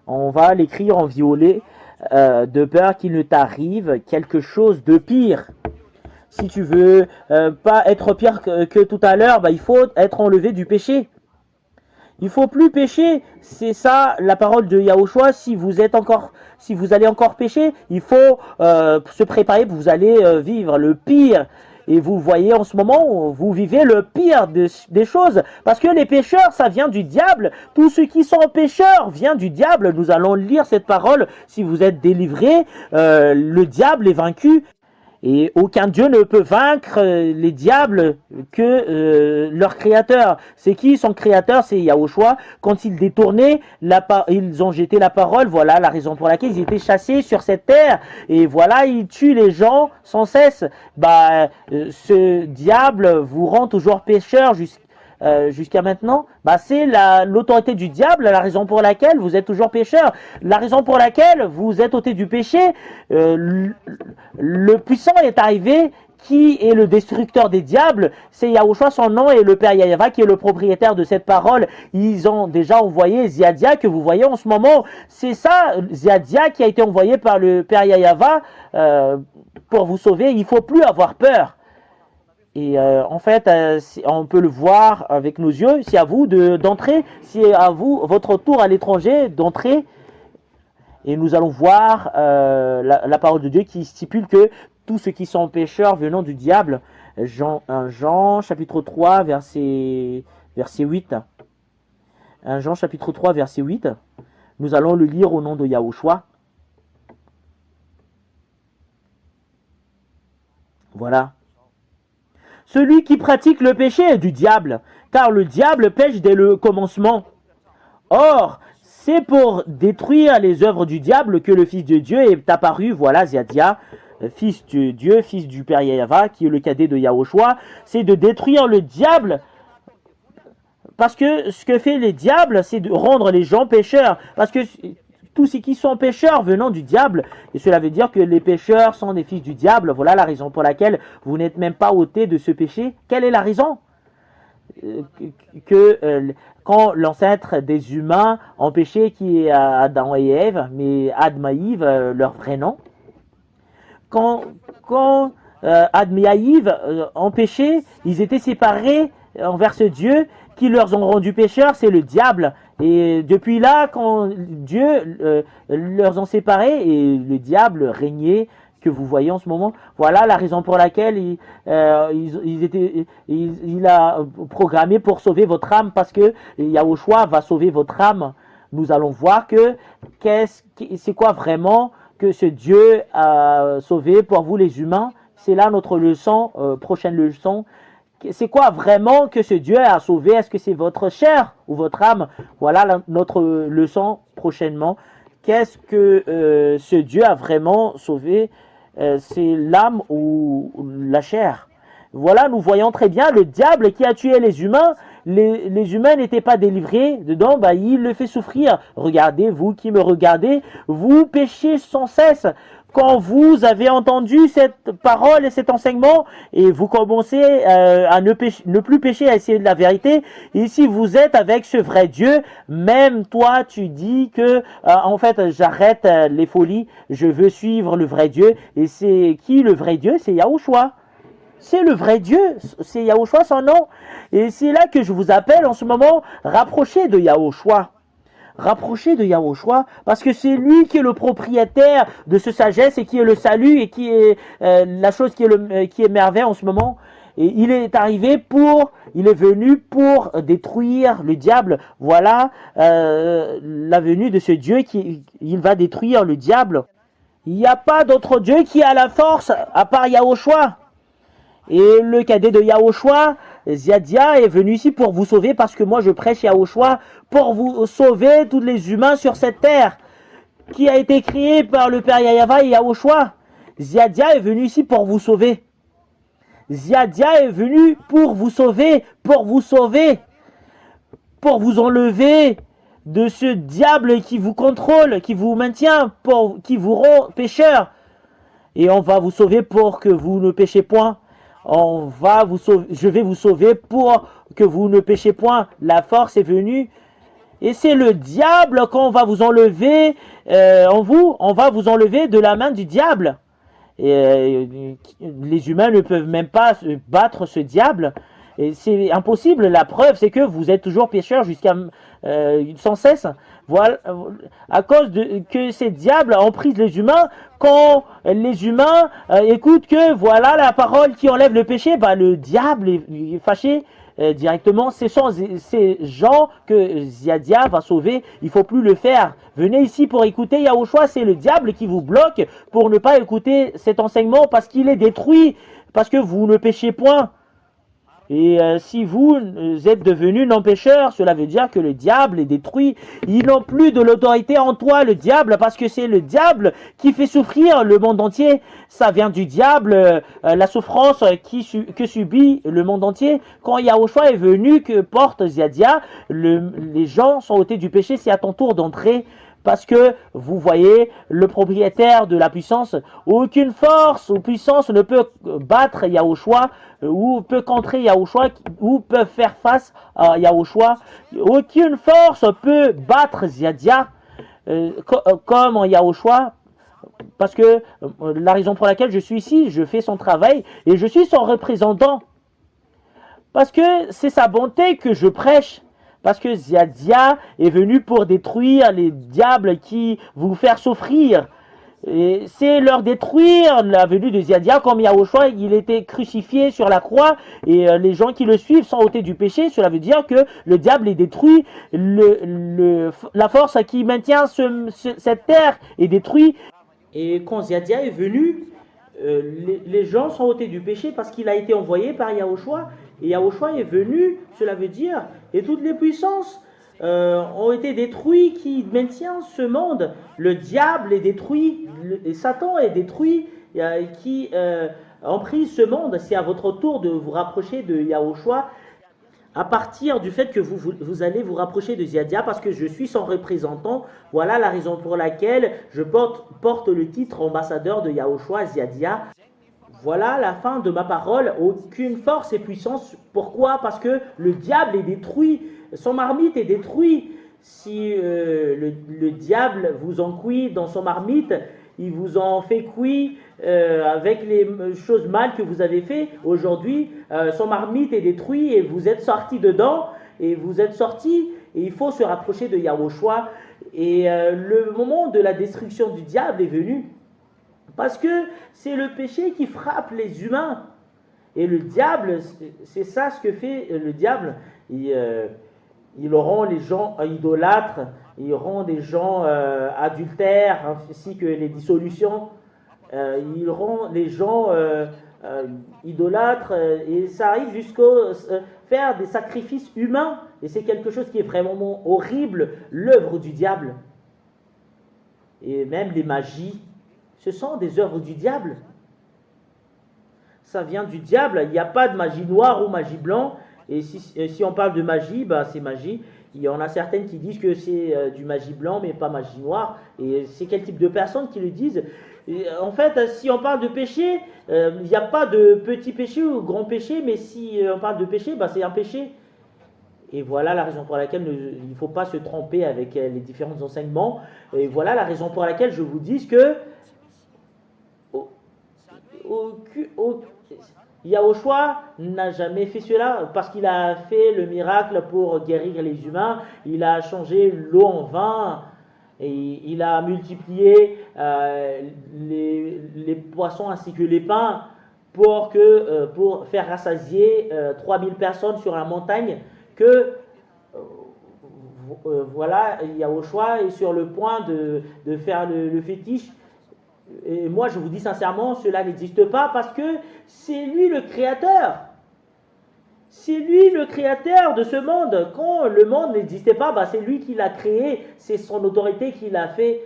[SPEAKER 1] On va l'écrire en violet, de peur qu'il ne t'arrive quelque chose de pire. Si tu veux pas être pire que tout à l'heure, il faut être enlevé du péché. Il faut plus pécher. C'est ça la parole de Yahushua. Si vous allez encore pécher, il faut se préparer. Vous allez vivre le pire. Et vous voyez en ce moment, vous vivez le pire des choses. Parce que les pécheurs, ça vient du diable. Tous ceux qui sont pécheurs viennent du diable. Nous allons lire cette parole. Si vous êtes délivrés, le diable est vaincu. Et aucun Dieu ne peut vaincre les diables que leur créateur. C'est qui son créateur? C'est Yahushua. Quand ils détournaient, ils ont jeté la parole. Voilà la raison pour laquelle ils étaient chassés sur cette terre. Et voilà, ils tuent les gens sans cesse. Ce diable vous rend toujours pécheur jusqu'à maintenant. C'est l'autorité du diable, la raison pour laquelle vous êtes toujours pécheur, la raison pour laquelle vous êtes ôté du péché. Le puissant est arrivé, qui est le destructeur des diables, c'est Yahushua, son nom, et le Père Yahava qui est le propriétaire de cette parole. Ils ont déjà envoyé Ziadia que vous voyez en ce moment. C'est ça, Ziadia, qui a été envoyé par le Père Yahava pour vous sauver. Il ne faut plus avoir peur. Et en fait, on peut le voir avec nos yeux. C'est à vous d'entrer. C'est à vous, votre tour à l'étranger, d'entrer. Et nous allons voir la parole de Dieu qui stipule que tous ceux qui sont pécheurs venant du diable, Jean chapitre 3, verset 8. 1 Jean chapitre 3, verset 8. Nous allons le lire au nom de Yahushua. Voilà. Celui qui pratique le péché est du diable, car le diable pêche dès le commencement. Or, c'est pour détruire les œuvres du diable que le Fils de Dieu est apparu. Voilà, Ziadia, Fils de Dieu, Fils du Père Yahava, qui est le cadet de Yahushua. C'est de détruire le diable. Parce que ce que fait les diables, c'est de rendre les gens pécheurs. Parce que tous ceux qui sont pécheurs venant du diable, et cela veut dire que les pécheurs sont des fils du diable. Voilà la raison pour laquelle vous n'êtes même pas ôtés de ce péché. Quelle est la raison? Quand l'ancêtre des humains ont péché, qui est Adam et Ève, mais Adam et Ève, leur vrai nom, quand Adam et Ève ont péché, ils étaient séparés envers ce Dieu qui leur ont rendu pécheurs, c'est le diable. Et depuis là, quand Dieu leur ont séparés, et le diable régnait, que vous voyez en ce moment, voilà la raison pour laquelle il a programmé pour sauver votre âme, parce que Yahushua va sauver votre âme. Nous allons voir que c'est quoi vraiment que ce Dieu a sauvé pour vous les humains. C'est là notre leçon, prochaine leçon. C'est quoi vraiment que ce Dieu a sauvé? Est-ce que c'est votre chair ou votre âme? Voilà notre leçon prochainement. Qu'est-ce que ce Dieu a vraiment sauvé? C'est l'âme ou la chair? Voilà, nous voyons très bien le diable qui a tué les humains. Les humains n'étaient pas délivrés dedans, il le fait souffrir. Regardez, vous qui me regardez, vous péchez sans cesse. Quand vous avez entendu cette parole et cet enseignement, et vous commencez à ne plus pécher, à essayer de la vérité, et si vous êtes avec ce vrai Dieu, même toi tu dis que en fait j'arrête les folies, je veux suivre le vrai Dieu. Et c'est qui le vrai Dieu? C'est Yahushua. C'est le vrai Dieu, c'est Yahushua son nom. Et c'est là que je vous appelle en ce moment, rapprochez de Yahushua. Rapprochez de Yahushua, parce que c'est lui qui est le propriétaire de ce sagesse et qui est le salut et qui est la chose qui est merveille en ce moment. Et il est venu pour détruire le diable. Voilà la venue de ce Dieu il va détruire le diable. Il n'y a pas d'autre Dieu qui a la force à part Yahushua. Et le cadet de Yahushua, Ziadia, est venu ici pour vous sauver, parce que moi je prêche Yahushua pour vous sauver tous les humains sur cette terre qui a été créée par le Père Yahava et Yahushua. Ziadia est venu ici pour vous sauver. Ziadia est venu pour vous sauver, pour vous enlever de ce diable qui vous contrôle, qui vous maintient, qui vous rend pécheur. Et on va vous sauver pour que vous ne péchez point. Je vais vous sauver pour que vous ne péchez point. La force est venue. Et c'est le diable qu'on va vous enlever on va vous enlever de la main du diable. Et les humains ne peuvent même pas battre ce diable. Et c'est impossible. La preuve, c'est que vous êtes toujours pécheurs jusqu'à sans cesse. Voilà, à cause de que ces diables emprisent les humains. Quand les humains écoutent que voilà la parole qui enlève le péché, bah, le diable est fâché directement. Ce sont ces gens que Ziadia va sauver. Il faut plus le faire. Venez ici pour écouter Yahushua. C'est le diable qui vous bloque pour ne pas écouter cet enseignement parce qu'il est détruit, parce que vous ne péchez point. Et si vous êtes devenus non-pécheurs, cela veut dire que le diable est détruit. Ils n'ont plus de l'autorité en toi, le diable, parce que c'est le diable qui fait souffrir le monde entier. Ça vient du diable, la souffrance que subit le monde entier. Quand Yahushua est venu, que porte Ziadia, les gens sont ôtés du péché. C'est à ton tour d'entrer. Parce que vous voyez, le propriétaire de la puissance, aucune force ou puissance ne peut battre Yahushua ou peut contrer Yahushua ou peut faire face à Yahushua. Aucune force peut battre Ziadia comme en Yahushua. Parce que la raison pour laquelle je suis ici, je fais son travail et je suis son représentant. Parce que c'est sa bonté que je prêche. Parce que Ziadia est venu pour détruire les diables qui vous font souffrir. Et c'est leur détruire la venue de Ziadia comme Yahushua, il était crucifié sur la croix et les gens qui le suivent sont ôtés du péché. Cela veut dire que le diable est détruit, la force qui maintient cette terre est détruite. Et quand Ziadia est venu, les gens sont ôtés du péché parce qu'il a été envoyé par Yahushua. Et Yahushua est venu, cela veut dire, et toutes les puissances ont été détruites qui maintiennent ce monde. Le diable est détruit, et Satan est détruit, qui emprise ce monde. C'est à votre tour de vous rapprocher de Yahushua. À partir du fait que vous allez vous rapprocher de Ziadia, parce que je suis son représentant, voilà la raison pour laquelle je porte le titre ambassadeur de Yahushua Ziadia. Voilà la fin de ma parole. Aucune force et puissance. Pourquoi? Parce que le diable est détruit. Son marmite est détruit. Si le diable vous en cuit dans son marmite, il vous en fait cuire avec les choses mal que vous avez fait. Aujourd'hui, son marmite est détruit et vous êtes sorti dedans. Et vous êtes sorti. Et il faut se rapprocher de Yahushua. Et le moment de la destruction du diable est venu. Parce que c'est le péché qui frappe les humains. Et le diable, c'est ça ce que fait le diable. Il rend les gens idolâtres, il rend des gens adultères, ainsi que les dissolutions. Il rend les gens idolâtres et ça arrive jusqu'à faire des sacrifices humains. Et c'est quelque chose qui est vraiment horrible, l'œuvre du diable. Et même les magies. Ce sont des œuvres du diable. Ça vient du diable. Il n'y a pas de magie noire ou magie blanc. Et si on parle de magie, bah, c'est magie. Il y en a certaines qui disent que c'est du magie blanc, mais pas magie noire. Et c'est quel type de personnes qui le disent? Et en fait, si on parle de péché, il n'y a pas de petit péché ou grand péché. Mais si on parle de péché, bah, c'est un péché. Et voilà la raison pour laquelle il ne faut pas se tromper avec les différents enseignements. Et voilà la raison pour laquelle je vous dis que Yahushua n'a jamais fait cela parce qu'il a fait le miracle pour guérir les humains. Il a changé l'eau en vin et il a multiplié les poissons ainsi que les pains pour faire rassasier 3000 personnes sur la montagne. Voilà, Yahushua est sur le point de faire le fétiche. Et moi, je vous dis sincèrement, cela n'existe pas parce que c'est lui le créateur. C'est lui le créateur de ce monde. Quand le monde n'existait pas, bah, c'est lui qui l'a créé. C'est son autorité qui l'a fait.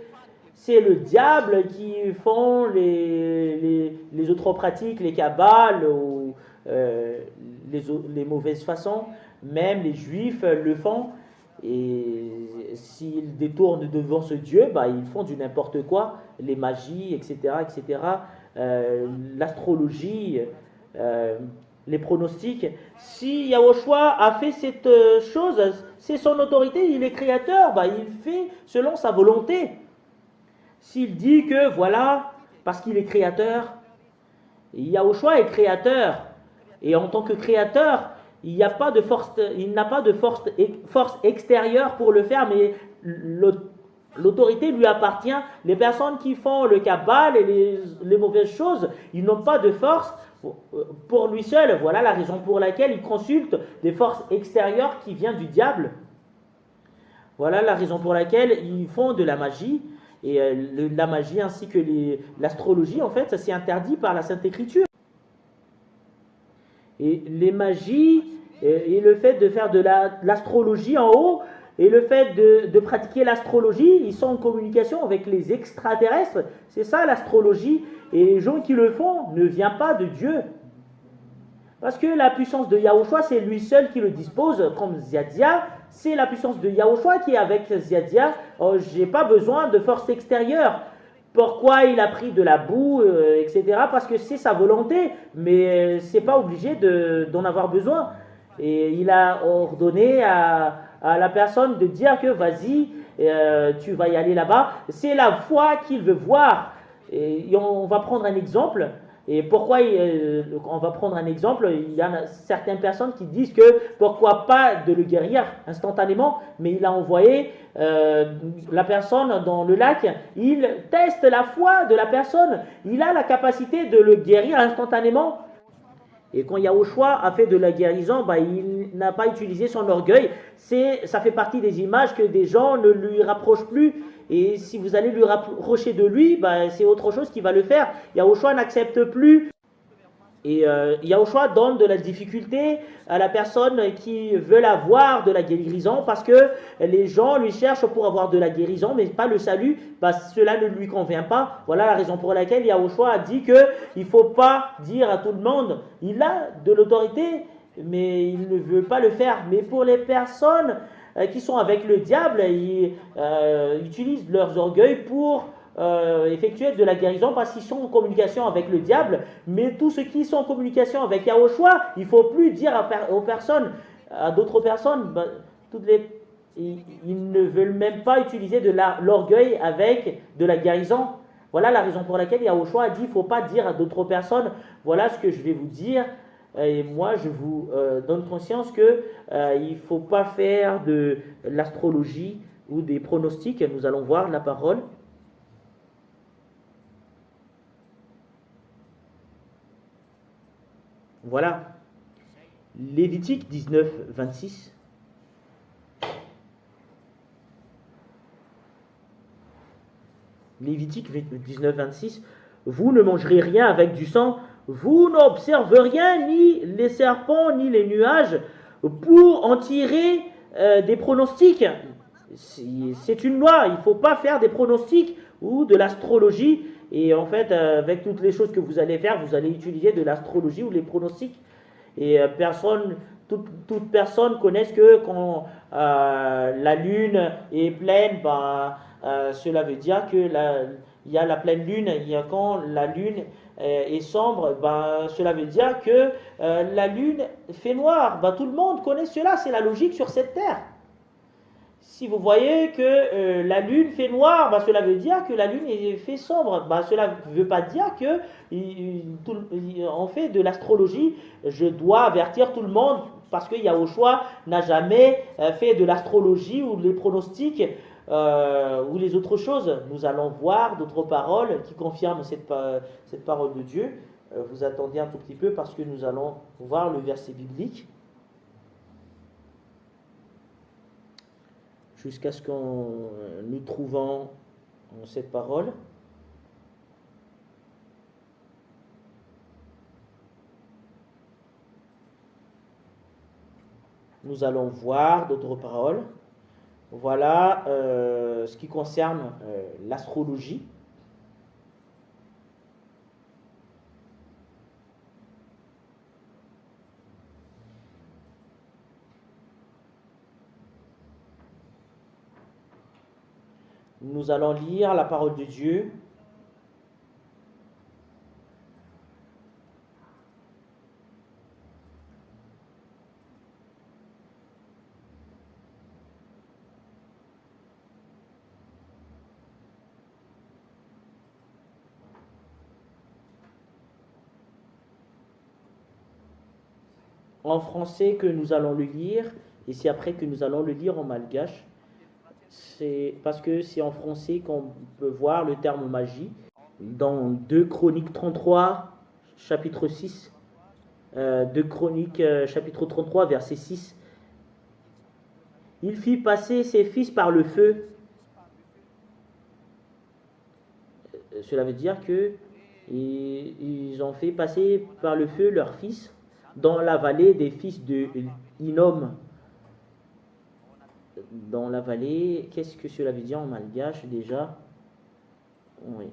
[SPEAKER 1] C'est le diable qui font les autres pratiques, les kabbales ou les mauvaises façons. Même les juifs le font. Et s'ils détournent devant ce Dieu, bah, ils font du n'importe quoi, les magies, etc., etc., l'astrologie, euh, les pronostics. Si Yahushua a fait cette chose, c'est son autorité, il est créateur, bah, il fait selon sa volonté. S'il dit que voilà, parce qu'il est créateur, Yahushua est créateur, et en tant que créateur, il n'y a pas de force, il n'a pas de force extérieure pour le faire, mais l'autorité lui appartient. Les personnes qui font le cabal et les mauvaises choses, ils n'ont pas de force pour lui seul. Voilà la raison pour laquelle ils consultent des forces extérieures qui viennent du diable. Voilà la raison pour laquelle ils font de la magie. Et la magie ainsi que l'astrologie, en fait, ça c'est interdit par la Sainte Écriture. Et les magies et le fait de faire de l'astrologie en haut et le fait de pratiquer l'astrologie, ils sont en communication avec les extraterrestres. C'est ça l'astrologie. Et les gens qui le font ne viennent pas de Dieu. Parce que la puissance de Yahushua, c'est lui seul qui le dispose, comme Ziadia. C'est la puissance de Yahushua qui est avec Ziadia. Oh, je n'ai pas besoin de force extérieure. Pourquoi il a pris de la boue, etc. Parce que c'est sa volonté, mais c'est pas obligé d'en avoir besoin. Et il a ordonné à la personne de dire que vas-y, tu vas y aller là-bas. C'est la foi qu'il veut voir. Et on va prendre un exemple. Et pourquoi on va prendre un exemple, il y a certaines personnes qui disent que pourquoi pas de le guérir instantanément, mais il a envoyé la personne dans le lac, il teste la foi de la personne, il a la capacité de le guérir instantanément. Et quand Yahushua a fait de la guérison, bah, il n'a pas utilisé son orgueil. Ça fait partie des images que des gens ne lui rapprochent plus. Et si vous allez lui rapprocher de lui, bah, c'est autre chose qui va le faire. Yahushua n'accepte plus. Et Yahushua donne de la difficulté à la personne qui veut avoir de la guérison parce que les gens lui cherchent pour avoir de la guérison mais pas le salut, bah, cela ne lui convient pas. Voilà la raison pour laquelle Yahushua a dit qu'il ne faut pas dire à tout le monde, il a de l'autorité mais il ne veut pas le faire. Mais pour les personnes qui sont avec le diable, ils utilisent leurs orgueils pour effectuer de la guérison parce qu'ils sont en communication avec le diable. Mais tous ceux qui sont en communication avec Yahushua, il ne faut plus dire aux personnes, à d'autres personnes, bah, ils ne veulent même pas utiliser de l'orgueil avec de la guérison. Voilà la raison pour laquelle Yahushua a dit, il ne faut pas dire à d'autres personnes, voilà ce que je vais vous dire. Et moi, je vous donne conscience que il ne faut pas faire de l'astrologie ou des pronostics. Nous allons voir la parole. Voilà. Lévitique 19, 26. Lévitique 19, 26. Vous ne mangerez rien avec du sang. Vous n'observez rien, ni les serpents, ni les nuages, pour en tirer des pronostics. C'est une loi. Il ne faut pas faire des pronostics ou de l'astrologie. Et en fait, avec toutes les choses que vous allez faire, vous allez utiliser de l'astrologie ou les pronostics. Et toute personne connaît que quand la lune est pleine, ben, cela veut dire que il y a la pleine lune. Quand la lune est sombre, ben, cela veut dire que la lune fait noir. Ben, tout le monde connaît cela, c'est la logique sur cette terre. Si vous voyez que la lune fait noir, bah, cela veut dire que la lune est fait sombre. Bah, cela ne veut pas dire que on fait de l'astrologie. Je dois avertir tout le monde parce que Yahushua n'a jamais fait de l'astrologie ou les pronostics ou les autres choses. Nous allons voir d'autres paroles qui confirment cette parole de Dieu. Vous attendez un tout petit peu parce que nous allons voir le verset biblique. Jusqu'à ce que nous trouvons cette parole. Nous allons voir d'autres paroles. Voilà ce qui concerne l'astrologie. Nous allons lire la parole de Dieu en français que nous allons le lire et c'est après que nous allons le lire en malgache. C'est parce que c'est en français qu'on peut voir le terme magie. Dans 2 Chroniques 33, chapitre 6, 2 Chroniques, chapitre 33, verset 6. Il fit passer ses fils par le feu. Cela veut dire que ils ont fait passer par le feu leurs fils dans la vallée des fils de Hinnom. Dans la vallée, qu'est-ce que cela veut dire en malgache déjà? Oui,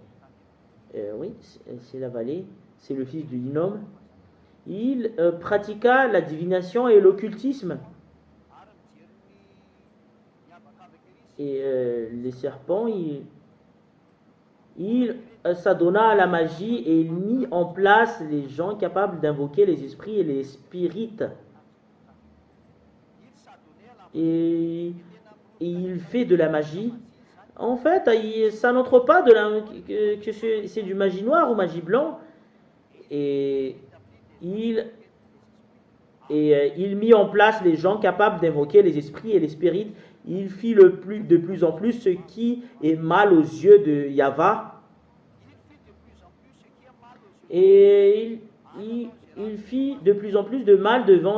[SPEAKER 1] oui, c'est la vallée, c'est le fils de Hinnom. Il pratiqua la divination et l'occultisme. Et les serpents, il s'adonna à la magie et il mit en place les gens capables d'invoquer les esprits et les spirites. Et il fait de la magie. En fait, ça n'entre pas que c'est du magie noire ou magie blanc. Et il mit en place les gens capables d'invoquer les esprits et les spirites. Il fit de plus en plus ce qui est mal aux yeux de Yahva. Et il fit de plus en plus de mal devant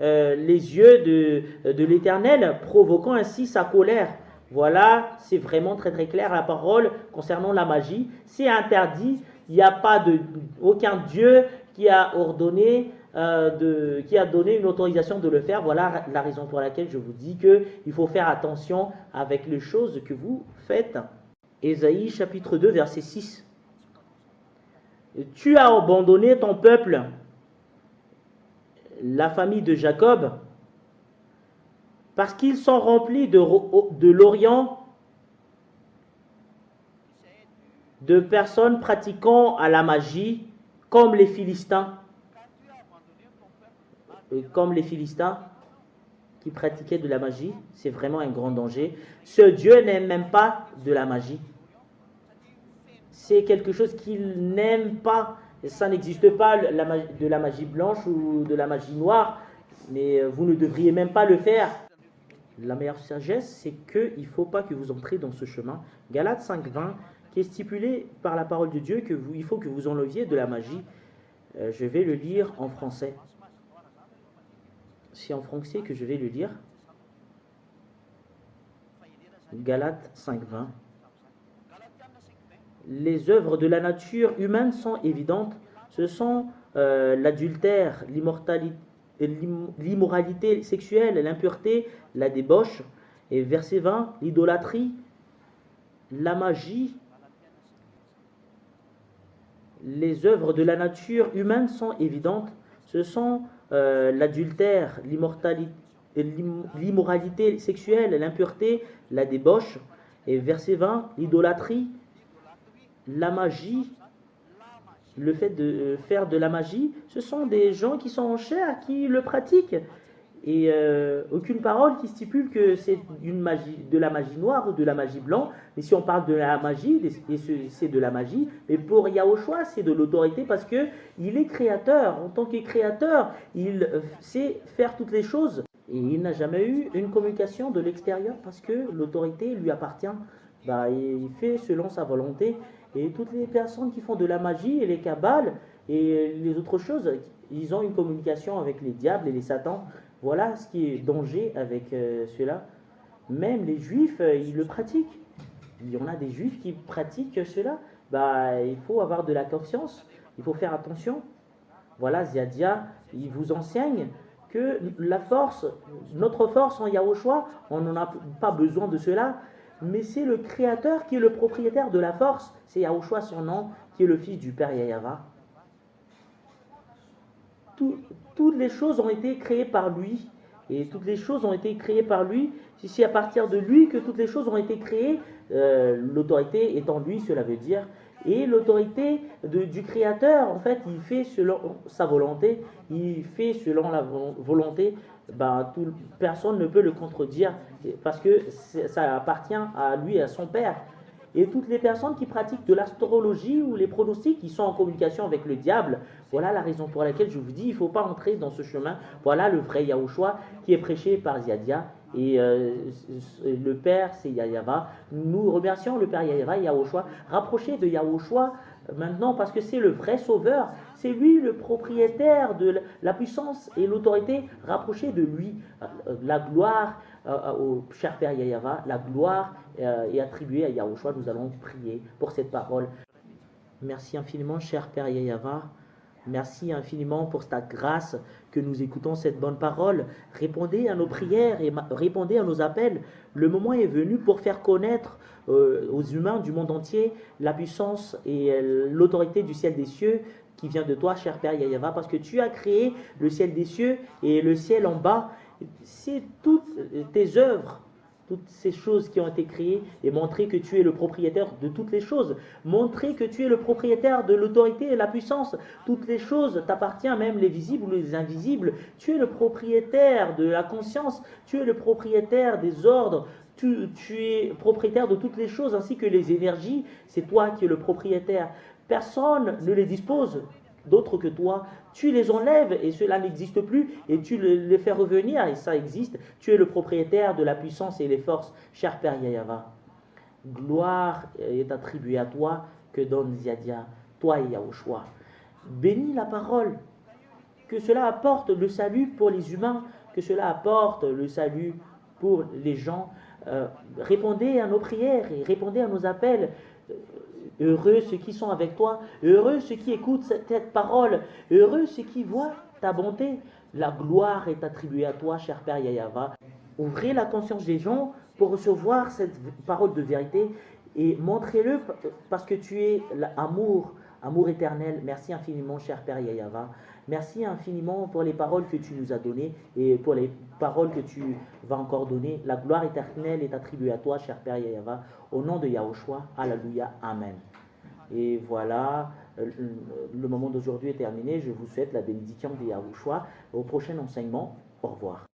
[SPEAKER 1] les yeux de l'Éternel, provoquant ainsi sa colère. Voilà, c'est vraiment très très clair la parole concernant la magie. C'est interdit, il n'y a pas aucun Dieu qui a ordonné, qui a donné une autorisation de le faire. Voilà la raison pour laquelle je vous dis qu'il faut faire attention avec les choses que vous faites. Ésaïe chapitre 2 verset 6. Tu as abandonné ton peuple, la famille de Jacob, parce qu'ils sont remplis de l'Orient, de personnes pratiquant à la magie, comme les Philistins. Comme les Philistins qui pratiquaient de la magie, c'est vraiment un grand danger. Ce Dieu n'aime même pas de la magie. C'est quelque chose qu'il n'aime pas. Ça n'existe pas de la magie blanche ou de la magie noire, mais vous ne devriez même pas le faire. La meilleure sagesse, c'est qu'il ne faut pas que vous entriez dans ce chemin. Galates 5.20, qui est stipulé par la parole de Dieu qu'il faut que vous enleviez de la magie. Je vais le lire en français. C'est en français que je vais le lire. Galates 5.20. Les œuvres de la nature humaine sont évidentes. Ce sont l'adultère, l'immoralité sexuelle, l'impureté, la débauche. Et verset 20, l'idolâtrie, la magie. Les œuvres de la nature humaine sont évidentes. Ce sont l'adultère, l'immoralité sexuelle, l'impureté, la débauche. Et verset 20, l'idolâtrie, la magie, le fait de faire de la magie, ce sont des gens qui sont en chair, qui le pratiquent. Et aucune parole qui stipule que c'est de la magie noire ou de la magie blanche. Mais si on parle de la magie, c'est de la magie. Mais pour Yahushua, c'est de l'autorité parce qu'il est créateur. En tant que créateur, il sait faire toutes les choses. Et il n'a jamais eu une communication de l'extérieur parce que l'autorité lui appartient. Il fait selon sa volonté. Et toutes les personnes qui font de la magie et les kabbales et les autres choses, ils ont une communication avec les diables et les satans. Voilà ce qui est danger avec cela. Même les juifs, ils le pratiquent. Il y en a des juifs qui pratiquent cela. Il faut avoir de la conscience. Il faut faire attention. Voilà, Ziadia, il vous enseigne que la force, notre force en Yahushua, on n'en a pas besoin de cela. Mais c'est le Créateur qui est le propriétaire de la force. C'est Yahushua son nom, qui est le fils du Père Yahava. Toutes les choses ont été créées par lui. Et toutes les choses ont été créées par lui. Si c'est à partir de lui que toutes les choses ont été créées, l'autorité est en lui, cela veut dire. Et l'autorité du Créateur, en fait, il fait selon sa volonté, il fait selon la volonté, ben, personne ne peut le contredire parce que ça appartient à lui et à son Père. Et toutes les personnes qui pratiquent de l'astrologie ou les pronostics, qui sont en communication avec le diable, voilà la raison pour laquelle je vous dis, il ne faut pas entrer dans ce chemin. Voilà le vrai Yahushua qui est prêché par Ziadia. Et le Père, c'est Yahyawa. Nous remercions le Père Yahyawa et Yahushua. Rapprochez de Yahushua maintenant parce que c'est le vrai sauveur. C'est lui le propriétaire de la puissance et l'autorité. Rapprochez de lui. La gloire au cher Père Yahyawa, la gloire est attribuée à Yahushua. Nous allons prier pour cette parole. Merci infiniment, cher Père Yahyawa. Merci infiniment pour ta grâce que nous écoutons cette bonne parole. Répondez à nos prières et répondez à nos appels. Le moment est venu pour faire connaître aux humains du monde entier la puissance et l'autorité du ciel des cieux qui vient de toi, cher Père Yahyawa, parce que tu as créé le ciel des cieux et le ciel en bas. C'est toutes tes œuvres, toutes ces choses qui ont été créées, et montrer que tu es le propriétaire de toutes les choses. Montrer que tu es le propriétaire de l'autorité et la puissance. Toutes les choses t'appartiennent, même les visibles ou les invisibles. Tu es le propriétaire de la conscience. Tu es le propriétaire des ordres. Tu es propriétaire de toutes les choses, ainsi que les énergies. C'est toi qui es le propriétaire. Personne ne les dispose d'autres que toi. Tu les enlèves et cela n'existe plus et tu les fais revenir et ça existe. Tu es le propriétaire de la puissance et les forces, cher Père Yahyawa. Gloire est attribuée à toi que donne Ziadia, toi et Yahushua. Bénis la parole, que cela apporte le salut pour les humains, que cela apporte le salut pour les gens. Répondez à nos prières et répondez à nos appels. Heureux ceux qui sont avec toi, heureux ceux qui écoutent cette parole, heureux ceux qui voient ta bonté. La gloire est attribuée à toi, cher Père Yahyawa. Ouvrez la conscience des gens pour recevoir cette parole de vérité et montrez-le parce que tu es l'amour, amour éternel. Merci infiniment, cher Père Yahyawa. Merci infiniment pour les paroles que tu nous as données et pour les paroles que tu vas encore donner. La gloire éternelle est attribuée à toi, cher Père Yahyawa, au nom de Yahushua. Alléluia. Amen. Et voilà, le moment d'aujourd'hui est terminé. Je vous souhaite la bénédiction de Yahushua. Au prochain enseignement, au revoir.